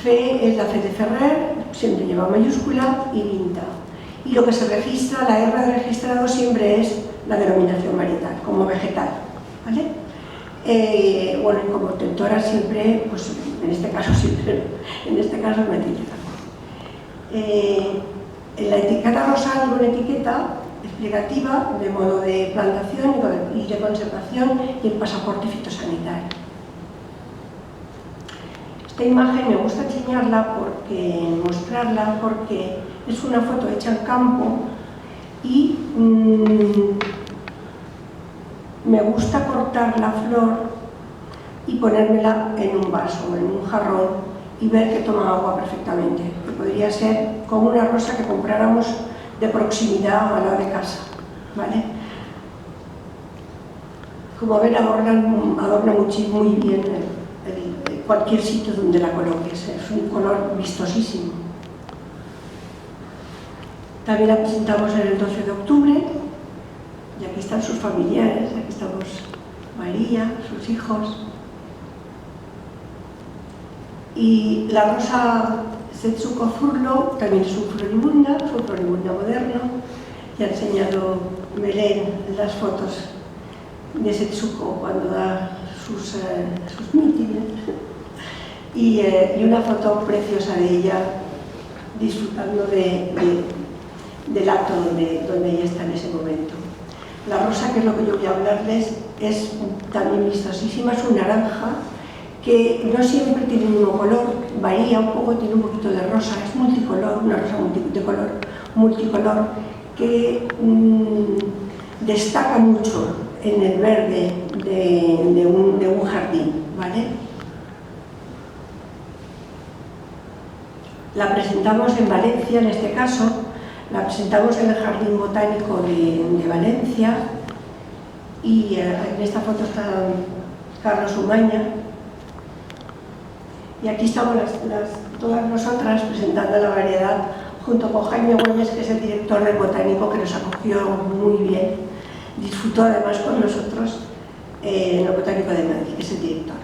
Fe es la C de Ferrer, siempre lleva mayúscula, y Vinta. Y lo que se registra, la R de registrado siempre es la denominación varietal, como vegetal, ¿vale? Bueno, y como tentora siempre, pues en este caso no etiqueta. La etiqueta rosal es una etiqueta explicativa de modo de plantación y de conservación y el pasaporte fitosanitario. Esta imagen me gusta mostrarla porque es una foto hecha en campo y me gusta cortar la flor y ponérmela en un vaso, en un jarrón, y ver que toma agua perfectamente, que podría ser como una rosa que compráramos de proximidad al lado de casa, ¿vale? Como ven, adorna muy bien cualquier sitio donde la coloques, es un color vistosísimo. También la presentamos en el 12 de octubre, y aquí están sus familiares, aquí estamos María, sus hijos. Y la rosa Setsuko Furlo también es un floribunda moderno. Ya ha enseñado Belén las fotos de Setsuko cuando da sus mítines. Y una foto preciosa de ella disfrutando del acto donde ella está en ese momento. La rosa, que es lo que yo voy a hablarles, es también vistosísima, es un naranja que no siempre tiene el mismo color, varía un poco, tiene un poquito de rosa, es multicolor, una rosa multicolor que destaca mucho en el verde de un jardín, ¿vale? La presentamos en Valencia, en este caso, la presentamos en el Jardín Botánico de Valencia, y en esta foto está Carlos Umaña, y aquí estamos todas nosotras presentando la variedad junto con Jaime Güemes, que es el director del botánico, que nos acogió muy bien, disfrutó además con nosotros en el Botánico de Madrid, que es el director.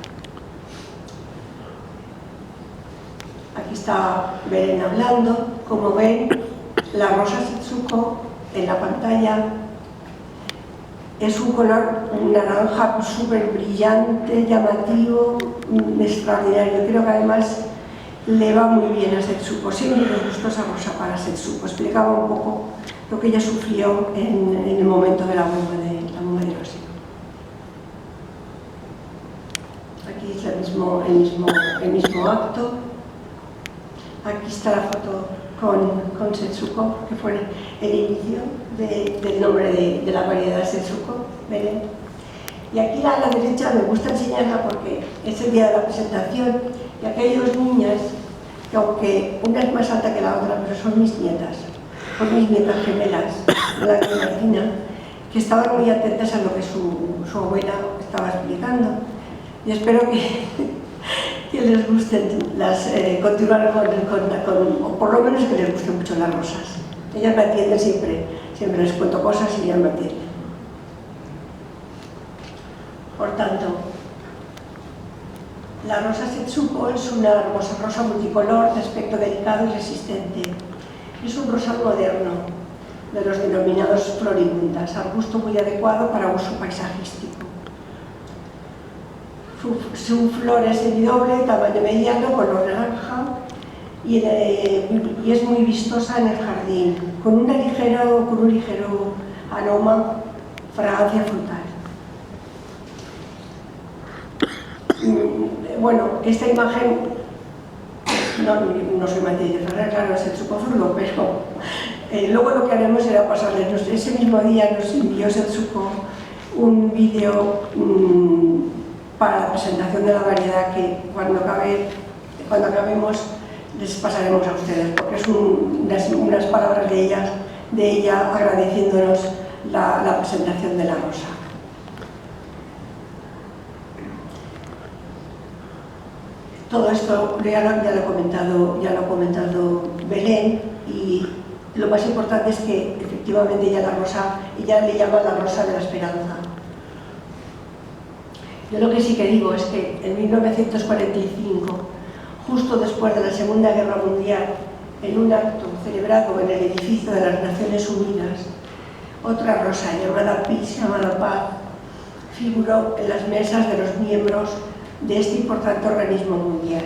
Aquí está Belén hablando. Como ven, la rosa Setsuko en la pantalla es un color naranja súper brillante, llamativo, extraordinario. Creo que además le va muy bien a Setsuko. Siempre nos gustó esa rosa para Setsuko. Explicaba un poco lo que ella sufrió en el momento de la bomba de Hiroshima. Aquí es el mismo acto. Aquí está la foto con Setsuko, que fue el inicio del nombre de la variedad Setsuko, Belén. Y aquí a la derecha me gusta enseñarla porque es el día de la presentación, y aquí hay dos niñas, que aunque una es más alta que la otra, pero son mis nietas gemelas, Blanca y Martina, que estaban muy atentas a lo que su abuela estaba explicando. Y espero que les gusten continuar o por lo menos que les gusten mucho las rosas. Ellas me atienden siempre les cuento cosas y ellas me atienden. Por tanto, la rosa Setsuko es una hermosa rosa multicolor de aspecto delicado y resistente. Es un rosal moderno, de los denominados floribundas, arbusto muy adecuado para uso paisajístico. Su flor es semidoble, tamaño mediano, color naranja, y es muy vistosa en el jardín, con un ligero aroma, fragancia frutal. Bueno, esta imagen, no soy Matilde Ferrer, claro, es Setsuko Zurdo, pero luego lo que haremos será pasarles. Ese mismo día nos envió Setsuko un vídeo para la presentación de la variedad, que cuando acabemos les pasaremos a ustedes, porque es unas palabras de ella agradeciéndonos la presentación de la rosa. Todo esto ya lo ha comentado Belén, y lo más importante es que efectivamente ella le llama la rosa de la esperanza. Yo lo que sí que digo es que en 1945, justo después de la Segunda Guerra Mundial, en un acto celebrado en el edificio de las Naciones Unidas, otra rosa llamada Paz figuró en las mesas de los miembros de este importante organismo mundial,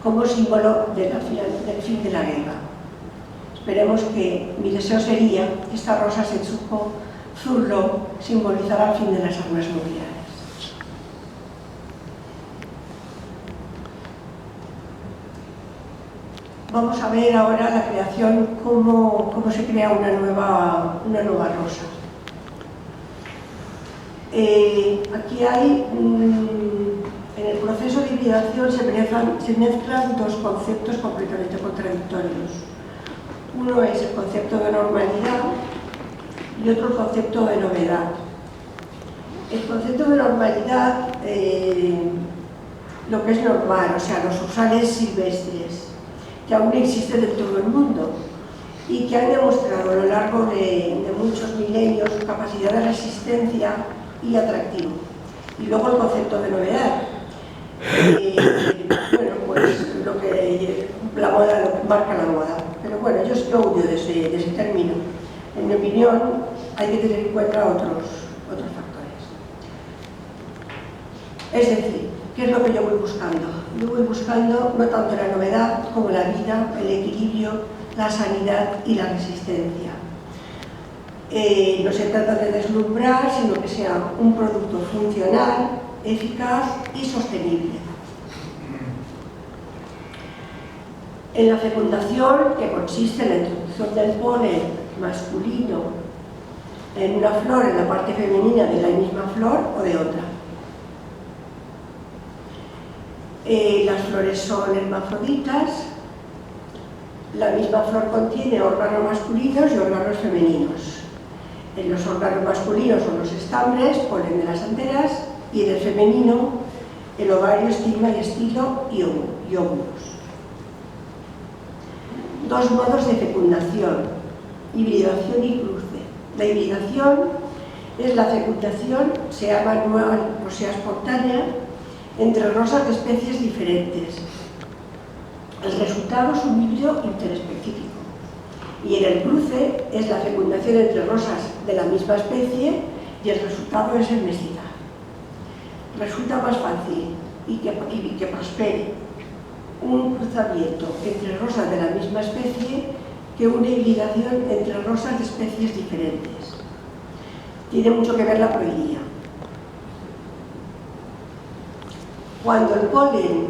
como símbolo del fin de la guerra. Esperemos que mi deseo sería que esta rosa Setsuko Zurlo simbolizara el fin de las armas nucleares. Vamos a ver ahora la creación, cómo se crea una nueva rosa. Aquí hay, en el proceso de hibridación se mezclan dos conceptos completamente contradictorios. Uno es el concepto de normalidad y otro el concepto de novedad. El concepto de normalidad, lo que es normal, o sea, los rosales silvestres, que aún existen en todo el mundo y que han demostrado a lo largo de muchos milenios su capacidad de resistencia y atractivo. Y luego el concepto de novedad. Bueno, pues lo que la moda, lo que marca la moda. Pero bueno, yo huyo de ese término. En mi opinión, hay que tener en cuenta otros factores. Es decir, ¿qué es lo que yo voy buscando? Yo voy buscando no tanto la novedad como la vida, el equilibrio, la sanidad y la resistencia. No se trata de deslumbrar, sino que sea un producto funcional, eficaz y sostenible. En la fecundación, que consiste en la introducción del polen masculino en una flor, en la parte femenina de la misma flor o de otra. Las flores son hermafroditas. La misma flor contiene órganos masculinos y órganos femeninos. En los órganos masculinos son los estambres, polen de las anteras, y en el femenino el ovario, estigma y estilo y óvulos. Dos modos de fecundación: hibridación y cruce. La hibridación es la fecundación, sea manual o sea espontánea, entre rosas de especies diferentes. El resultado es un híbrido interespecífico. Y en el cruce es la fecundación entre rosas de la misma especie y el resultado es el mestizaje. Resulta más fácil y que prospere un cruzamiento entre rosas de la misma especie que una hibridación entre rosas de especies diferentes. Tiene mucho que ver la proelia. Cuando el polen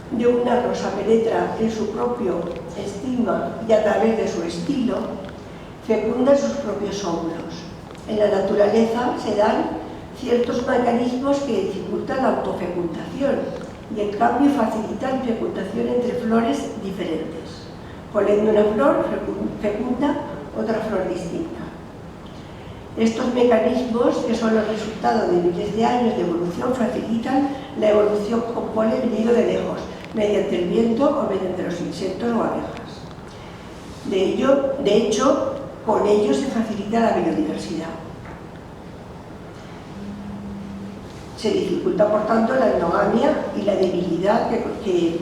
de una rosa penetra en su propio estigma y a través de su estilo, fecunda sus propios óvulos. En la naturaleza se dan ciertos mecanismos que dificultan la autofecundación y en cambio facilitan fecundación entre flores diferentes. Polen de una flor fecunda otra flor distinta. Estos mecanismos, que son el resultado de miles de años de evolución, facilitan la evolución con polen venido de lejos, mediante el viento o mediante los insectos o abejas. De hecho, con ello se facilita la biodiversidad. Se dificulta, por tanto, la endogamia y la debilidad que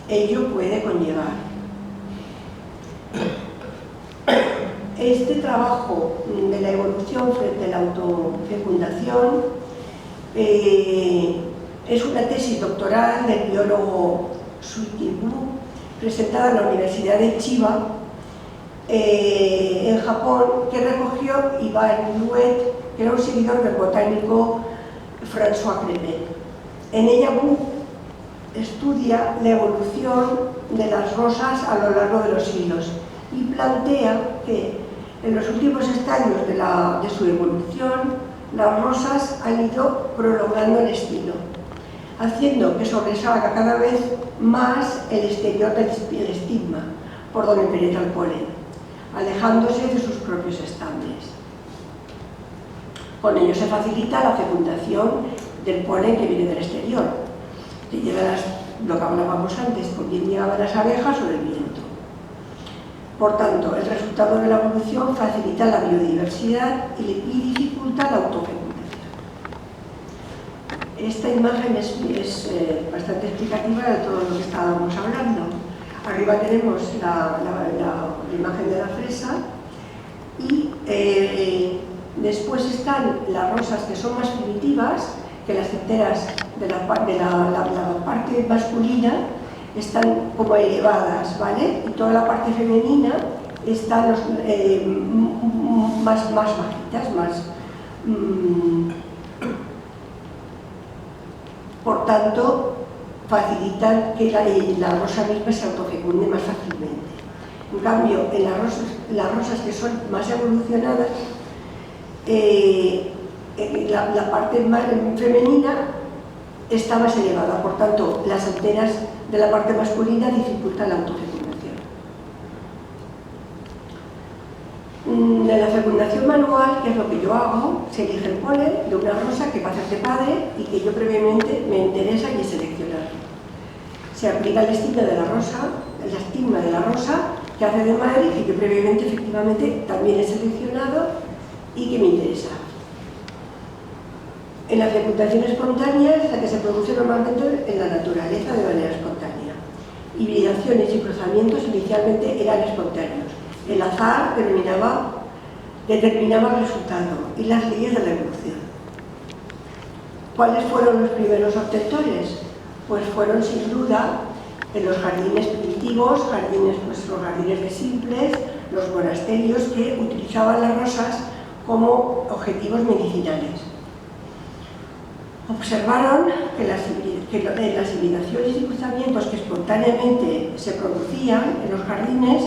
ello puede conllevar. Este trabajo de la evolución frente a la autofecundación es una tesis doctoral del biólogo Suichi Blue, presentada en la Universidad de Chiba, en Japón, que recogió Ivan Louet, que era un seguidor del botánico François Crépin. En ella Blue estudia la evolución de las rosas a lo largo de los siglos y plantea que en los últimos estadios de su evolución las rosas han ido prolongando el estilo, haciendo que sobresalga cada vez más el exterior del estigma, por donde penetra el polen, alejándose de sus propios estambres. Con ello se facilita la fecundación del polen que viene del exterior, que llega lo que hablábamos antes, con bien llegaban las abejas o el viento. Por tanto, el resultado de la evolución facilita la biodiversidad y dificulta la autofecundación. Esta imagen es bastante explicativa de todo lo que estábamos hablando. Arriba tenemos la imagen de la fresa y después están las rosas que son más primitivas, que las enteras de la parte masculina están como elevadas, ¿vale? Y toda la parte femenina están más bajitas, por tanto, facilitan que la rosa misma se autofecunde más fácilmente. En cambio, en las rosas que son más evolucionadas, la parte más femenina está más elevada, por tanto, las anteras de la parte masculina dificultan la autofecundación. De la fecundación manual, que es lo que yo hago, se elige el polen de una rosa que va a ser de padre y que yo previamente me interesa y he seleccionado. Se aplica el estigma de la rosa, que hace de madre y que yo previamente efectivamente también he seleccionado y que me interesa. En la fecundación espontánea es la que se produce normalmente en la naturaleza de manera espontánea. Hibridaciones y cruzamientos inicialmente eran espontáneos. El azar determinaba el resultado y las leyes de la evolución. ¿Cuáles fueron los primeros obtentores? Pues fueron sin duda en los jardines primitivos, los jardines de simples, los monasterios que utilizaban las rosas como objetivos medicinales. Observaron que las hibridaciones y cruzamientos que espontáneamente se producían en los jardines,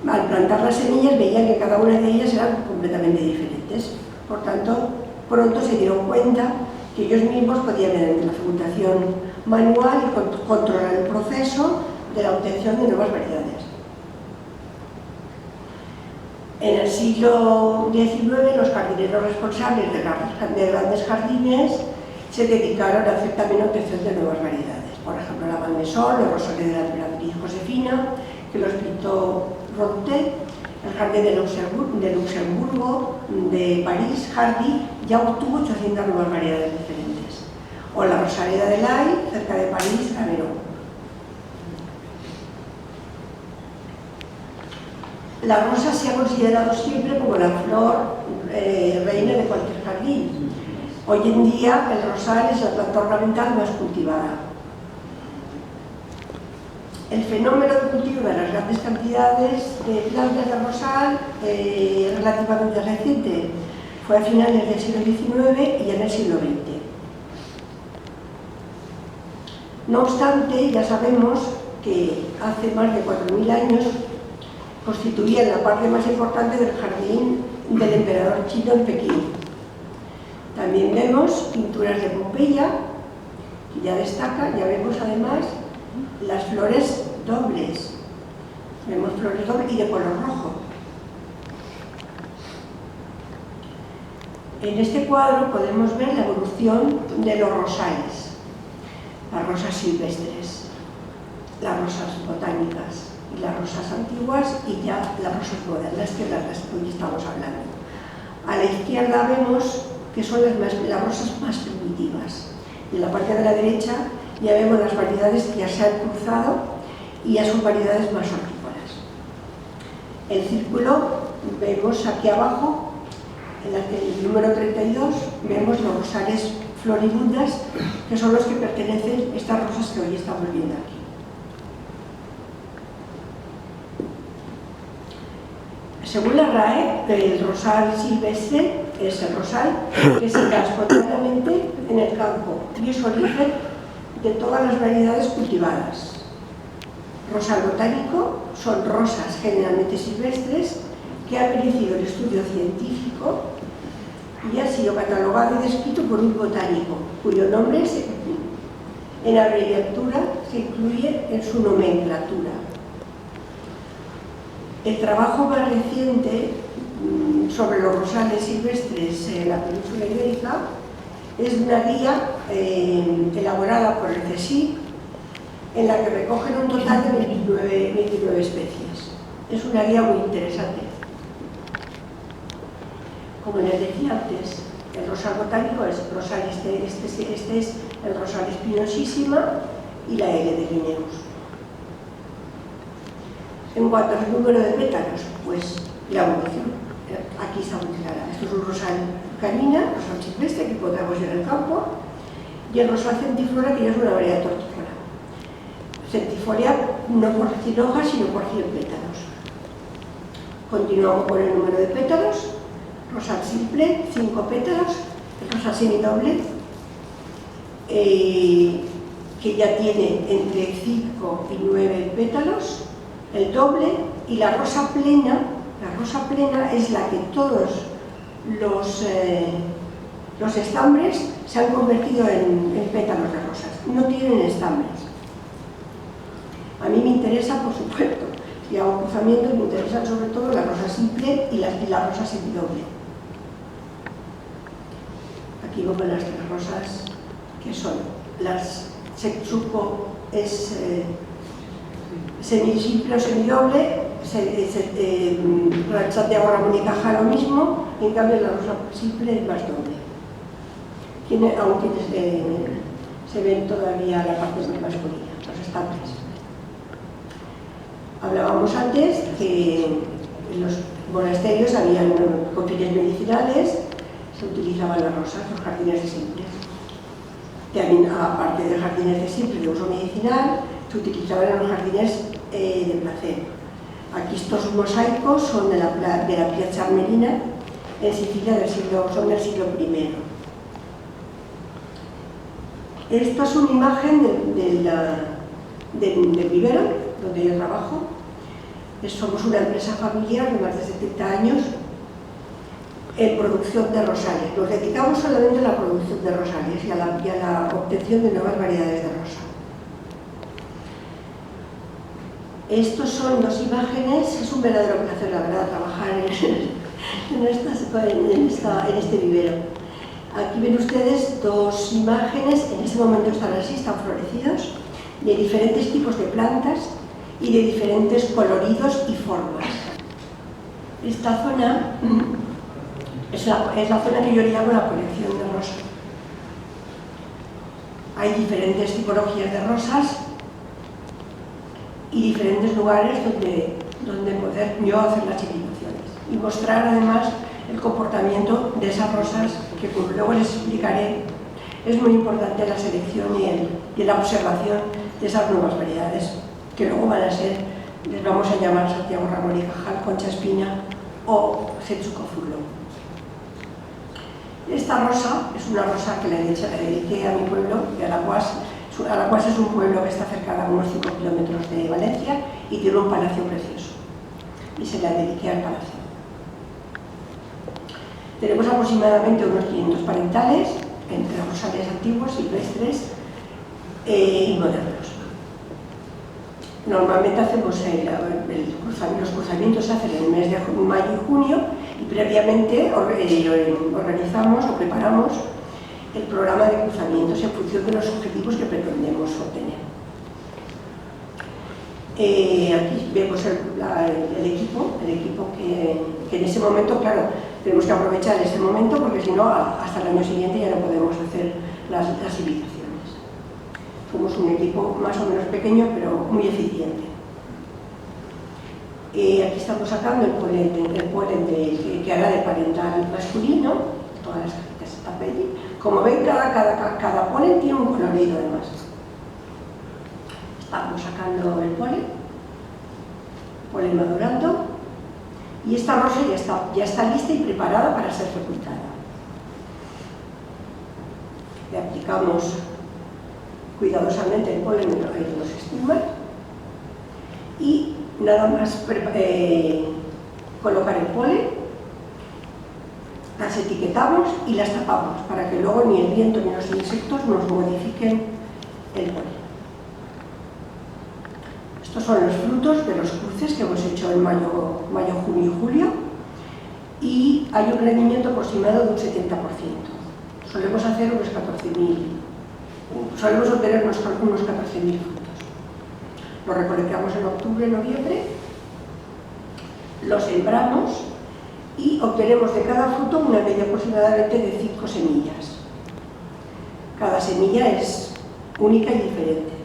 al plantar las semillas veían que cada una de ellas eran completamente diferentes. Por tanto, pronto se dieron cuenta que ellos mismos podían, mediante la fecundación manual, y controlar el proceso de la obtención de nuevas variedades. En el siglo XIX, los jardineros responsables de grandes jardines se dedicaron a hacer también obtención de nuevas variedades. Por ejemplo, la Malmaison, los rosales de la emperatriz Josefina, que los pintó Ronté, el jardín de Luxemburgo, de París, Hardy, ya obtuvo 800 nuevas variedades diferentes. O la Rosaleda de Lai, cerca de París, Aveyron. La rosa se ha considerado siempre como la flor reina de cualquier jardín. Hoy en día el rosal es la planta ornamental más cultivada. El fenómeno de cultivo de las grandes cantidades de plantas de rosal es relativamente reciente. Fue a finales del siglo XIX y en el siglo XX. No obstante, ya sabemos que hace más de 4.000 años constituían la parte más importante del jardín del emperador chino en Pekín. También vemos pinturas de Pompeya, que ya destacan, ya vemos además las flores dobles. Vemos flores dobles y de color rojo. En este cuadro podemos ver la evolución de los rosales, las rosas silvestres, las rosas botánicas y las rosas antiguas y ya las rosas modernas, que es las que hoy estamos hablando. A la izquierda vemos que son las rosas más primitivas. En la parte de la derecha ya vemos las variedades que ya se han cruzado y ya son variedades más hortícolas. El círculo, vemos aquí abajo, en el número 32, vemos los rosales floribundas, que son los que pertenecen a estas rosas que hoy estamos viendo aquí. Según la RAE, el rosal silvestre es el rosal que se da espontáneamente en el campo y es origen de todas las variedades cultivadas. Rosal botánico son rosas generalmente silvestres que han merecido el estudio científico y ha sido catalogado y descrito por un botánico, cuyo nombre en abreviatura se incluye en su nomenclatura. El trabajo más reciente sobre los rosales silvestres en la península ibérica es una guía elaborada por el CSIC, en la que recogen un total de 29 especies. Es una guía muy interesante. Como les decía antes, el rosal botánico es rosal, este es el rosal espinosísima y la L de Linnaeus. En cuanto al número de pétalos, pues la evolución. Aquí está muy clara. Esto es un rosal canina, rosal silvestre, que encontramos en el campo, y el rosal centiflora, que ya es una variedad tortícola. Centifolia no por 100 hojas, sino por 100 pétalos. Continuamos con el número de pétalos. Rosal simple, 5 pétalos. El rosal semidoble, que ya tiene entre 5 y 9 pétalos. El doble, y la rosa plena. La rosa plena es la que todos los estambres se han convertido en pétalos de rosas. No tienen estambres. A mí me interesa, por supuesto, si hago cruzamientos, me interesan sobre todo la rosa simple y la rosa semidoble. Aquí vemos las tres rosas que son las Setsuko es semisimple o semidoble, Santiago Ramón y Caja lo mismo, en cambio la rosa simple es más doble. Aunque se ven todavía la parte masculina, los estambres. Hablábamos antes que en los monasterios habían con fines medicinales, se utilizaban las rosas, los jardines de siempre. También, aparte de jardines de siempre de uso medicinal, se utilizaban en los jardines de placer. Aquí estos mosaicos son de la Piazza Armerina, en Sicilia, son del siglo I. Esta es una imagen del vivero donde yo trabajo. Somos una empresa familiar de más de 70 años en producción de rosales. Nos dedicamos solamente a la producción de rosales y a la obtención de nuevas variedades de rosa. Estos son dos imágenes. Es un verdadero placer, la verdad, trabajar en este vivero. Aquí ven ustedes dos imágenes, en este momento están así, están florecidos, de diferentes tipos de plantas y de diferentes coloridos y formas. Esta zona es la zona que yo le llamo la colección de rosas. Hay diferentes tipologías de rosas y diferentes lugares donde poder yo hacer las indicaciones y mostrar además el comportamiento de esas rosas que, como luego les explicaré, es muy importante la selección y la observación de esas nuevas variedades que luego van a ser, les vamos a llamar Santiago Ramón y Cajal, Concha Espina o Setsuko Furlong. Esta rosa es una rosa que le dediqué a mi pueblo, de Alacuás. Alacuás es un pueblo que está cerca a unos 5 kilómetros de Valencia y tiene un palacio precioso. Y se la dediqué al palacio. Tenemos aproximadamente unos 500 parentales, entre rosales antiguos, silvestres y modernos. Normalmente hacemos los cruzamientos se hacen en el mes de mayo y junio y previamente organizamos o preparamos el programa de cruzamientos en función de los objetivos que pretendemos obtener. Aquí vemos el equipo que en ese momento, claro, tenemos que aprovechar ese momento porque si no, hasta el año siguiente ya no podemos hacer las invitaciones. Somos un equipo más o menos pequeño, pero muy eficiente. Aquí estamos sacando el polen que hará de parental masculino, todas las cajitas están allí. Como ven, cada polen tiene un colorido además. Estamos sacando el polen madurando, y esta rosa ya está lista y preparada para ser fecundada. Le aplicamos cuidadosamente el polen en los estigmas y nada más colocar el polen, las etiquetamos y las tapamos para que luego ni el viento ni los insectos nos modifiquen el polen. Estos son los frutos de los cruces que hemos hecho en mayo, junio y julio y hay un rendimiento aproximado de un 70%. Solemos hacer unos 14.000, solemos obtener unos 14.000 frutos. Los recolectamos en octubre, noviembre, los sembramos y obtenemos de cada fruto una media aproximadamente de 5 semillas. Cada semilla es única y diferente.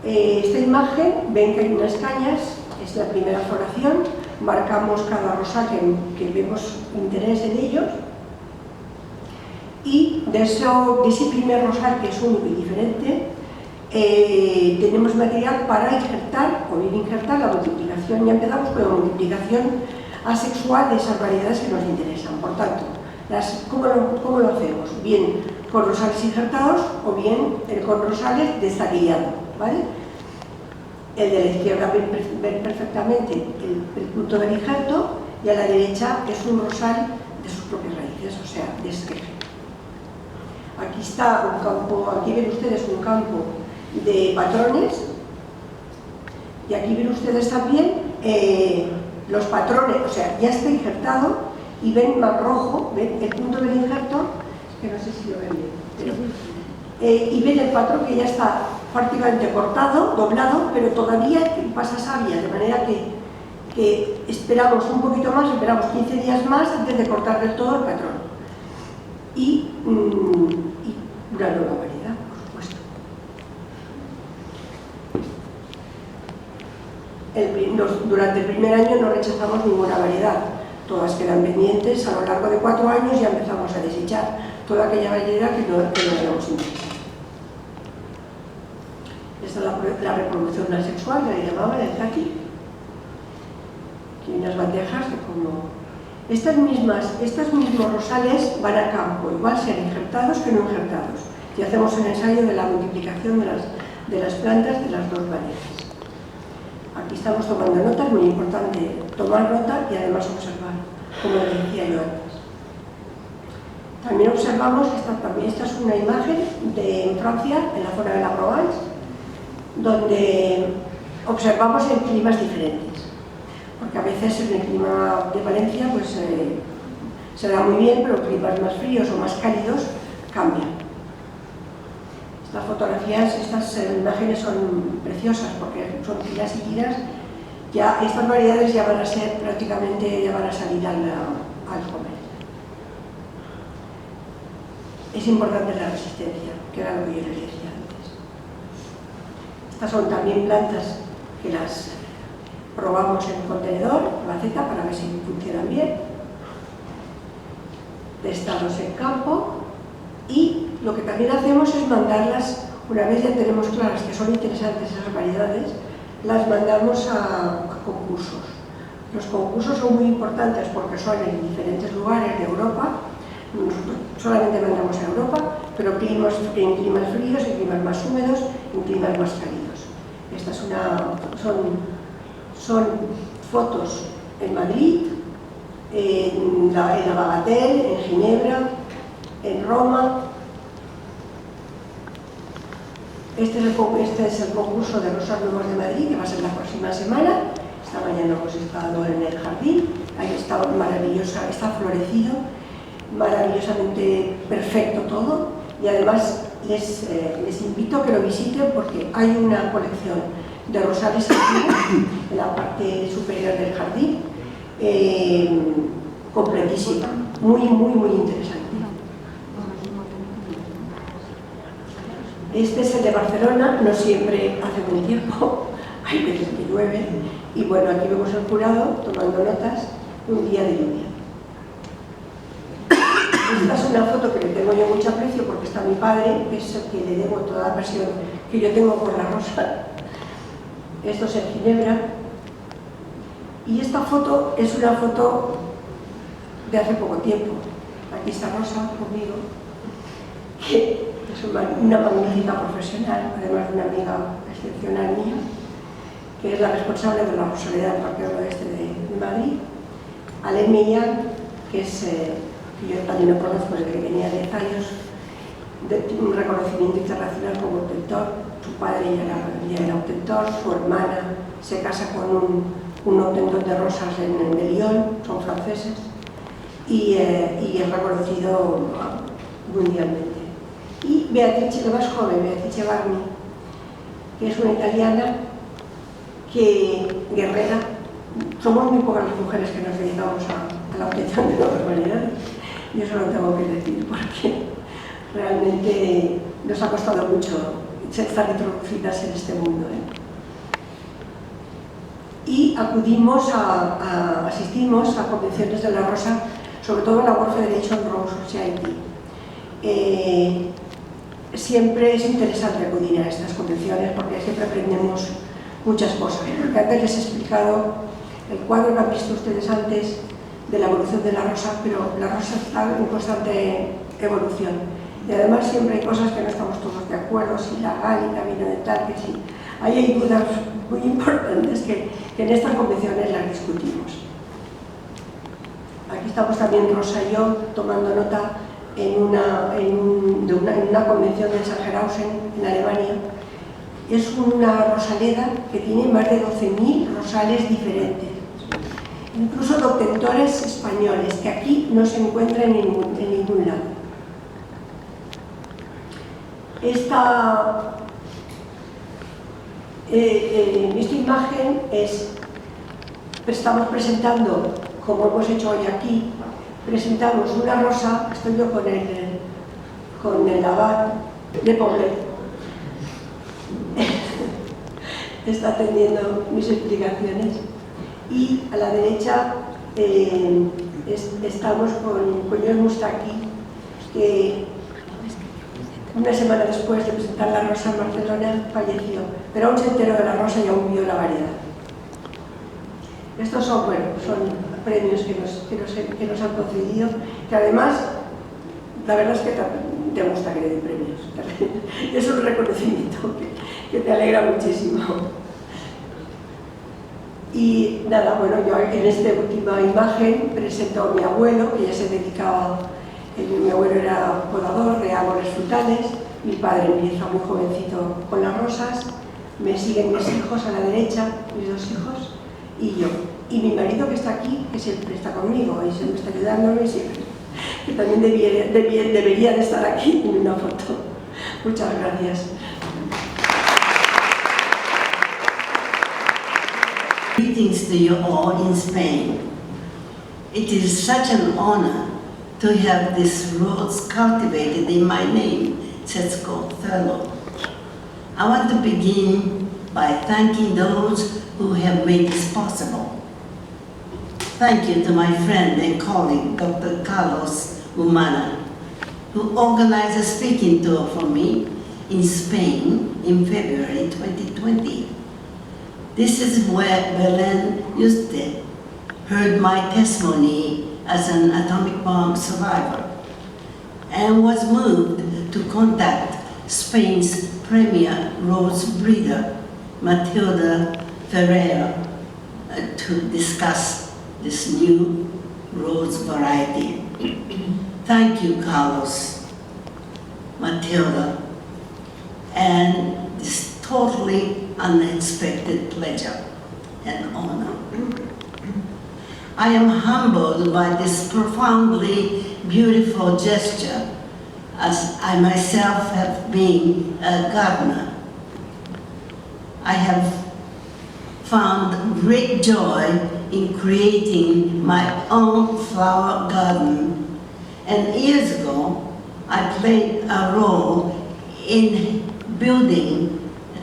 Esta imagen, ven que hay unas cañas, es la primera floración, marcamos cada rosal que vemos interés en ellos y de ese primer rosal que es único y diferente tenemos material para injertar o bien injertar la multiplicación. Ya empezamos con la multiplicación asexual de esas variedades que nos interesan. Por tanto, ¿cómo lo hacemos? Bien con rosales injertados o bien con rosales destaquillados, ¿vale? El de la izquierda ven perfectamente el punto del injerto y a la derecha es un rosal de sus propias raíces, o sea, de esqueje. Aquí está un campo, aquí ven ustedes un campo de patrones y aquí ven ustedes también los patrones, o sea, ya está injertado y ven más rojo, ven el punto del injerto, que no sé si lo ven bien, pero, y ven el patrón que ya está prácticamente cortado, doblado, pero todavía pasa savia, de manera que esperamos un poquito más, esperamos 15 días más antes de cortar del todo el patrón. Y una nueva variedad, por supuesto. Durante el primer año no rechazamos ninguna variedad, todas quedan pendientes. A lo largo de 4 años ya empezamos a desechar toda aquella variedad que no habíamos interesado. Esta es la reproducción asexual, que le llamaban el taqui. Aquí hay unas bandejas que como Estos mismos rosales van a campo, igual sean injertados que no injertados, y hacemos un ensayo de la multiplicación de las plantas de las dos variedades. Aquí estamos tomando nota, es muy importante tomar nota y además observar, como les decía yo antes. También observamos, esta es una imagen de Francia, en la zona de la Provence, donde observamos en climas diferentes, porque a veces en el clima de Valencia pues, se da muy bien, pero climas más fríos o más cálidos cambian. Estas fotografías, estas imágenes son preciosas porque son tiras y tiras. Ya, estas variedades ya van a ser prácticamente, ya van a salir al comer. Es importante la resistencia, que era lo que yo les decía antes. Estas son también plantas que las probamos en el contenedor, maceta, para ver si funcionan bien. Testados en campo. Y lo que también hacemos es mandarlas, una vez ya tenemos claras que son interesantes esas variedades, las mandamos a concursos. Los concursos son muy importantes porque son en diferentes lugares de Europa. Nosotros solamente mandamos a Europa, pero en climas fríos, en climas más húmedos, en climas más cálidos. Esta es son fotos en Madrid, en la Bagatelle, en Ginebra, en Roma. Este es el concurso de Rosas Nuevas de Madrid, que va a ser la próxima semana. Esta mañana hemos estado en el jardín, ahí está maravillosa, está florecido, maravillosamente perfecto todo, y además les invito a que lo visiten porque hay una colección de rosales aquí en la parte superior del jardín, completísima, muy interesante. Este es el de Barcelona, no siempre hace buen tiempo, hay veces que llueve, y bueno, aquí vemos el jurado tomando notas de un día de lluvia. Esta es una foto que le tengo yo mucho aprecio porque está mi padre, que es el que le debo toda la pasión que yo tengo por la rosa. Esto es en Ginebra. Y esta foto es una foto de hace poco tiempo. Aquí está Rosa conmigo, que es una magnífica profesional, además de una amiga excepcional mía, que es la responsable de la Rosaleda del Parque del Oeste de Madrid. Alain Millán, que es, que yo también lo conozco desde que tenía 10 años, de un reconocimiento internacional como obtentor. Su padre ya era obtentor, su hermana se casa con un obtentor de rosas de Lyon, son franceses, y es reconocido mundialmente. Y Beatrice, la más joven, Beatrice Barni, que es una italiana guerrera. Somos muy pocas las mujeres que nos dedicamos a la obtención de nuevas variedades, y eso lo tengo que decir porque realmente nos ha costado mucho estar introducidas en este mundo. Y asistimos a convenciones de la rosa, sobre todo la World Federation Rose Society. Siempre es interesante acudir a estas convenciones porque siempre aprendemos muchas cosas. Porque antes les he explicado el cuadro que han visto ustedes antes de la evolución de la rosa, pero la rosa está en constante evolución. Y además siempre hay cosas que no estamos todos de acuerdo, si la gálica vino de tal, que sí. Ahí hay dudas muy importantes que en estas convenciones las discutimos. Aquí estamos también Rosa y yo tomando nota en una convención de Sachsenhausen, en Alemania. Es una rosaleda que tiene más de 12.000 rosales diferentes, incluso de obtentores españoles, que aquí no se encuentra en ningún lado. Esta imagen estamos presentando, como hemos hecho hoy aquí, presentamos una rosa, estoy yo con el abad de Poblet, está atendiendo mis explicaciones, y a la derecha estamos con Joel Mustaki, que una semana después de presentar la rosa en Barcelona falleció, pero aún se enteró de la rosa y aún vio la variedad. Estos son premios que nos han concedido, que además, la verdad es que te gusta que le den premios. Es un reconocimiento que te alegra muchísimo. Y nada, bueno, yo en esta última imagen presento a mi abuelo, que ya se dedicaba, mi abuelo era podador de árboles frutales, mi padre empieza muy jovencito con las rosas, me siguen mis hijos a la derecha, mis dos hijos, y yo. Y mi marido que está aquí, que siempre está conmigo y siempre está ayudándome, siempre, que también debería de estar aquí en una foto. Muchas gracias. Greetings to you all in Spain. It is such an honor to have these roots cultivated in my name, Setsuko Thurlow. I want to begin by thanking those who have made this possible. Thank you to my friend and colleague, Dr. Carlos Humana, who organized a speaking tour for me in Spain in February 2020. This is where Belen Yuste heard my testimony as an atomic bomb survivor and was moved to contact Spain's premier rose breeder, Matilda Ferreira, to discuss this new rose variety. Thank you, Carlos, Matilda, and this totally unexpected pleasure and honor. I am humbled by this profoundly beautiful gesture, as I myself have been a gardener. I have found great joy in creating my own flower garden, and years ago I played a role in building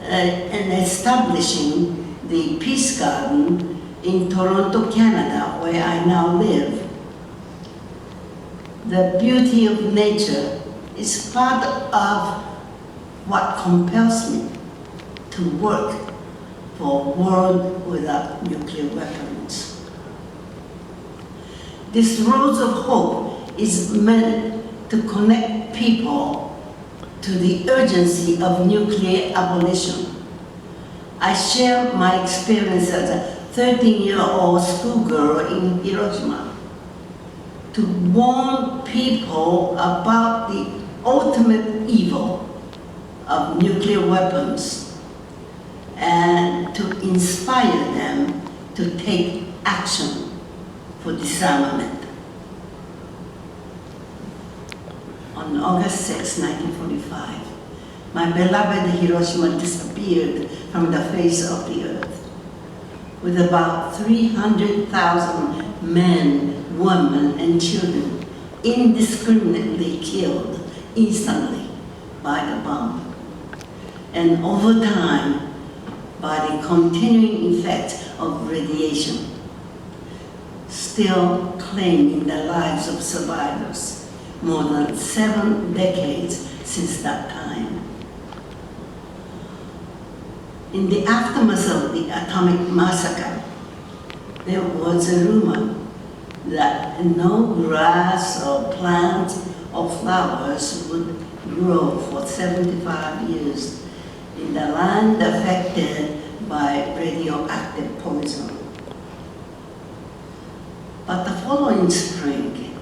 and establishing the Peace Garden in Toronto, Canada, where I now live. The beauty of nature is part of what compels me to work for a world without nuclear weapons. This Rose of Hope is meant to connect people to the urgency of nuclear abolition. I share my experience as a 13-year-old schoolgirl in Hiroshima to warn people about the ultimate evil of nuclear weapons and to inspire them to take action for disarmament. On August 6, 1945, my beloved Hiroshima disappeared from the face of the earth, with about 300,000 men, women, and children indiscriminately killed instantly by the bomb, and over time by the continuing effect of radiation, still claiming the lives of survivors more than 7 decades since that time. In the aftermath of the atomic massacre, there was a rumor that no grass or plants or flowers would grow for 75 years in the land affected by radioactive poison. But the following spring,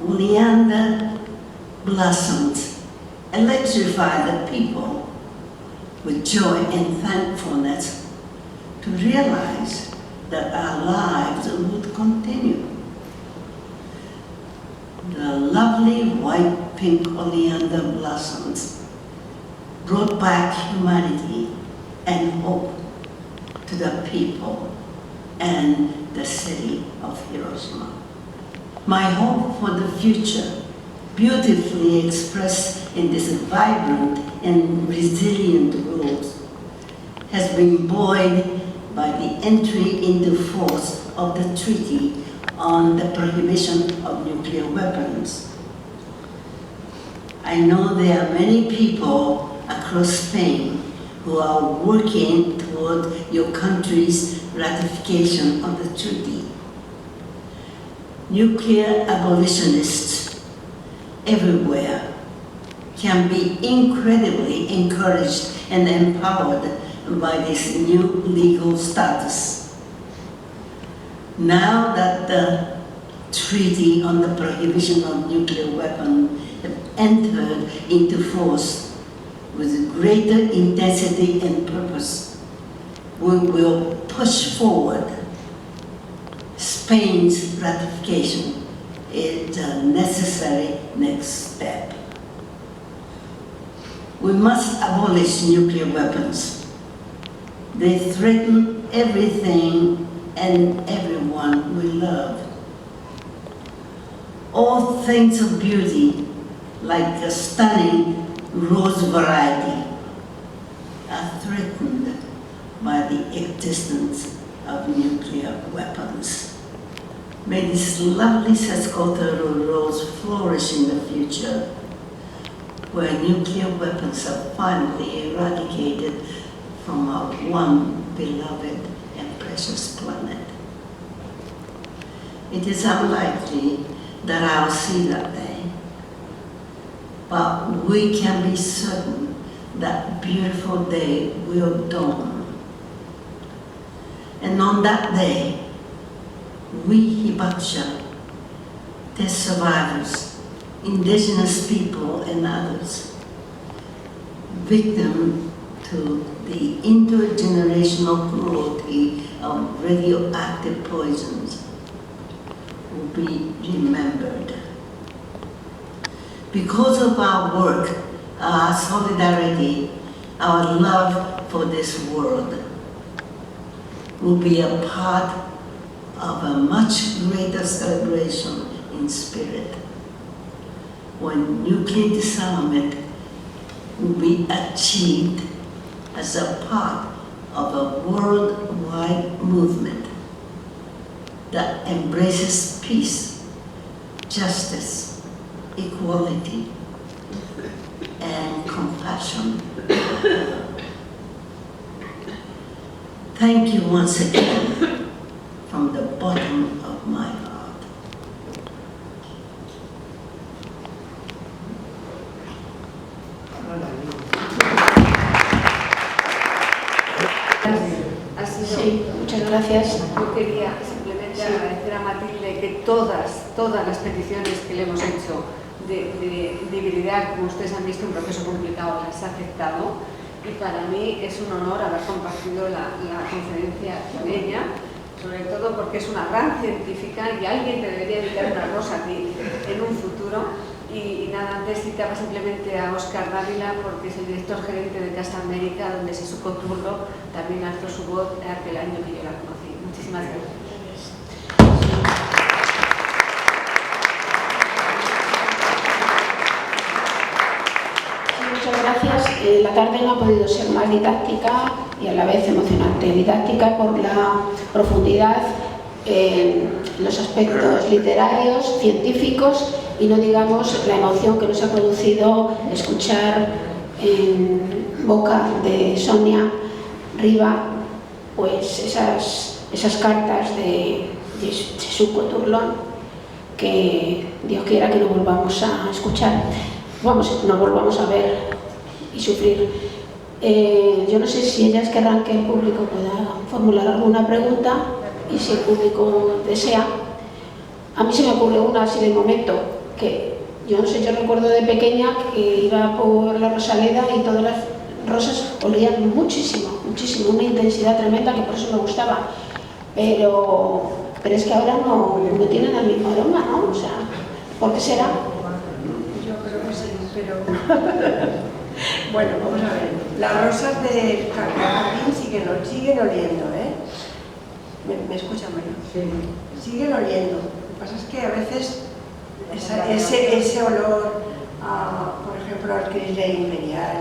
oleander blossoms electrified the people with joy and thankfulness to realize that our lives would continue. The lovely white-pink oleander blossoms brought back humanity and hope to the people and the city of Hiroshima. My hope for the future, beautifully expressed in this vibrant and resilient rose, has been buoyed by the entry into force of the Treaty on the Prohibition of Nuclear Weapons. I know there are many people across Spain who are working toward your country's ratification of the treaty. nuclear abolitionists everywhere can be incredibly encouraged and empowered by this new legal status. Now that the Treaty on the Prohibition of Nuclear Weapons have entered into force with greater intensity and purpose, we will push forward. Spain's ratification is a necessary next step. We must abolish nuclear weapons. They threaten everything and everyone we love. All things of beauty, like a stunning rose variety, are threatened by the existence of nuclear weapons. May this lovely Sesquiterro rose flourish in the future, where nuclear weapons are finally eradicated from our one beloved and precious planet. It is unlikely that I'll see that day, but we can be certain that beautiful day will dawn. And on that day, we Hibakusha, their survivors, indigenous people and others, victim to the intergenerational cruelty of radioactive poisons, will be remembered. Because of our work, our solidarity, our love for this world, will be a part of a much greater celebration in spirit, when nuclear disarmament will be achieved as a part of a worldwide movement that embraces peace, justice, equality, and compassion. Thank you once again from the bottom of my heart. Sí, muchas gracias. Yo quería simplemente agradecer a Matilde que todas las peticiones que le hemos hecho de debilidad, como ustedes han visto, un proceso complicado, las ha aceptado. Y para mí es un honor haber compartido la conferencia con ella, sobre todo porque es una gran científica y alguien te debería dedicar una rosa a ti en un futuro. Y nada, antes citaba simplemente a Óscar Dávila porque es el director gerente de Casa América, donde se supo turno, también alzó su voz aquel año que yo la conocí. Muchísimas gracias. Muchas gracias. La tarde no ha podido ser más didáctica y a la vez emocionante. Didáctica por la profundidad en los aspectos literarios, científicos y no digamos la emoción que nos ha producido escuchar en boca de Sonia Riva pues esas cartas de Sesuco Turlón que Dios quiera que no volvamos a escuchar, no volvamos a ver y sufrir. Yo no sé si ellas querrán que el público pueda formular alguna pregunta y si el público desea. A mí se me ocurre una así de momento, que yo no sé, yo recuerdo de pequeña que iba por la Rosaleda y todas las rosas olían muchísimo, muchísimo, una intensidad tremenda que por eso me gustaba. Pero es que ahora no tienen el mismo aroma, ¿no? O sea, ¿por qué será? Yo creo que sí, pero... Bueno, vamos a ver. Las rosas del jardín siguen oliendo, ¿eh? ¿Me escuchan, María? Sí. Siguen oliendo. Lo que pasa es que a veces ese olor, por ejemplo, al crisle imperial,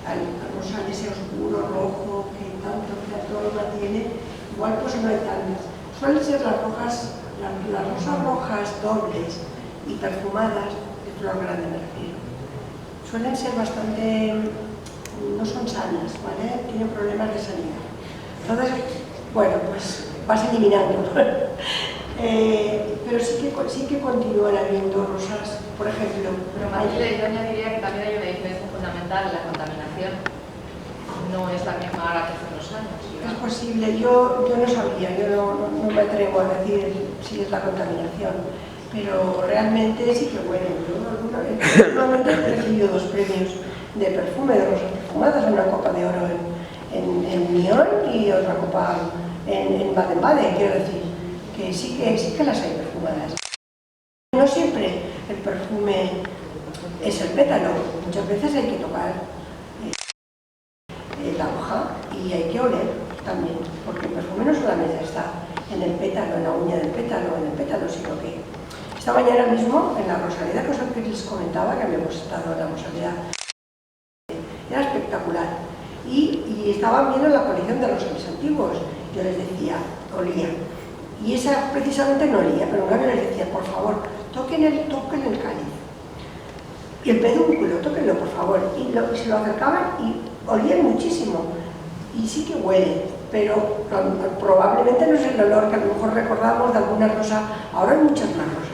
al rosal ese oscuro rojo que tanto aroma tiene, igual pues no hay tantas. Suelen ser las rosas rojas dobles y perfumadas de flor grande, me refiero. Suelen ser bastante, no son sanas, ¿vale? Tienen problemas de sanidad. Entonces, bueno, pues vas eliminando. Pero sí que continúan habiendo rosas, por ejemplo. Pero Matilde, yo añadiría que también hay una diferencia fundamental en la contaminación. No es la misma ahora que hace unos años. Es posible, yo no sabía, yo no me atrevo a decir si es la contaminación, pero realmente sí que huelen. Yo últimamente he recibido 2 premios de perfume de rosas perfumadas, una copa de oro en Lyon y otra copa en Baden-Baden, quiero decir, que sí que las hay perfumadas. No siempre el perfume es el pétalo, muchas veces hay que tocar la hoja y hay que oler también, porque el perfume no solamente está en el pétalo, en la uña del pétalo, sino que esta mañana mismo en la Rosaleda, cosa que les comentaba, que habíamos estado en la Rosaleda, era espectacular, y estaban viendo la colección de rosales antiguos. Yo les decía, olía, y esa precisamente no olía, pero en cambio les decía, por favor, toquen el cáliz y el pedúnculo, tóquenlo por favor, y se lo acercaban y olían muchísimo, y sí que huele, pero probablemente no es el olor que a lo mejor recordamos de alguna rosa. Ahora hay muchas más rosas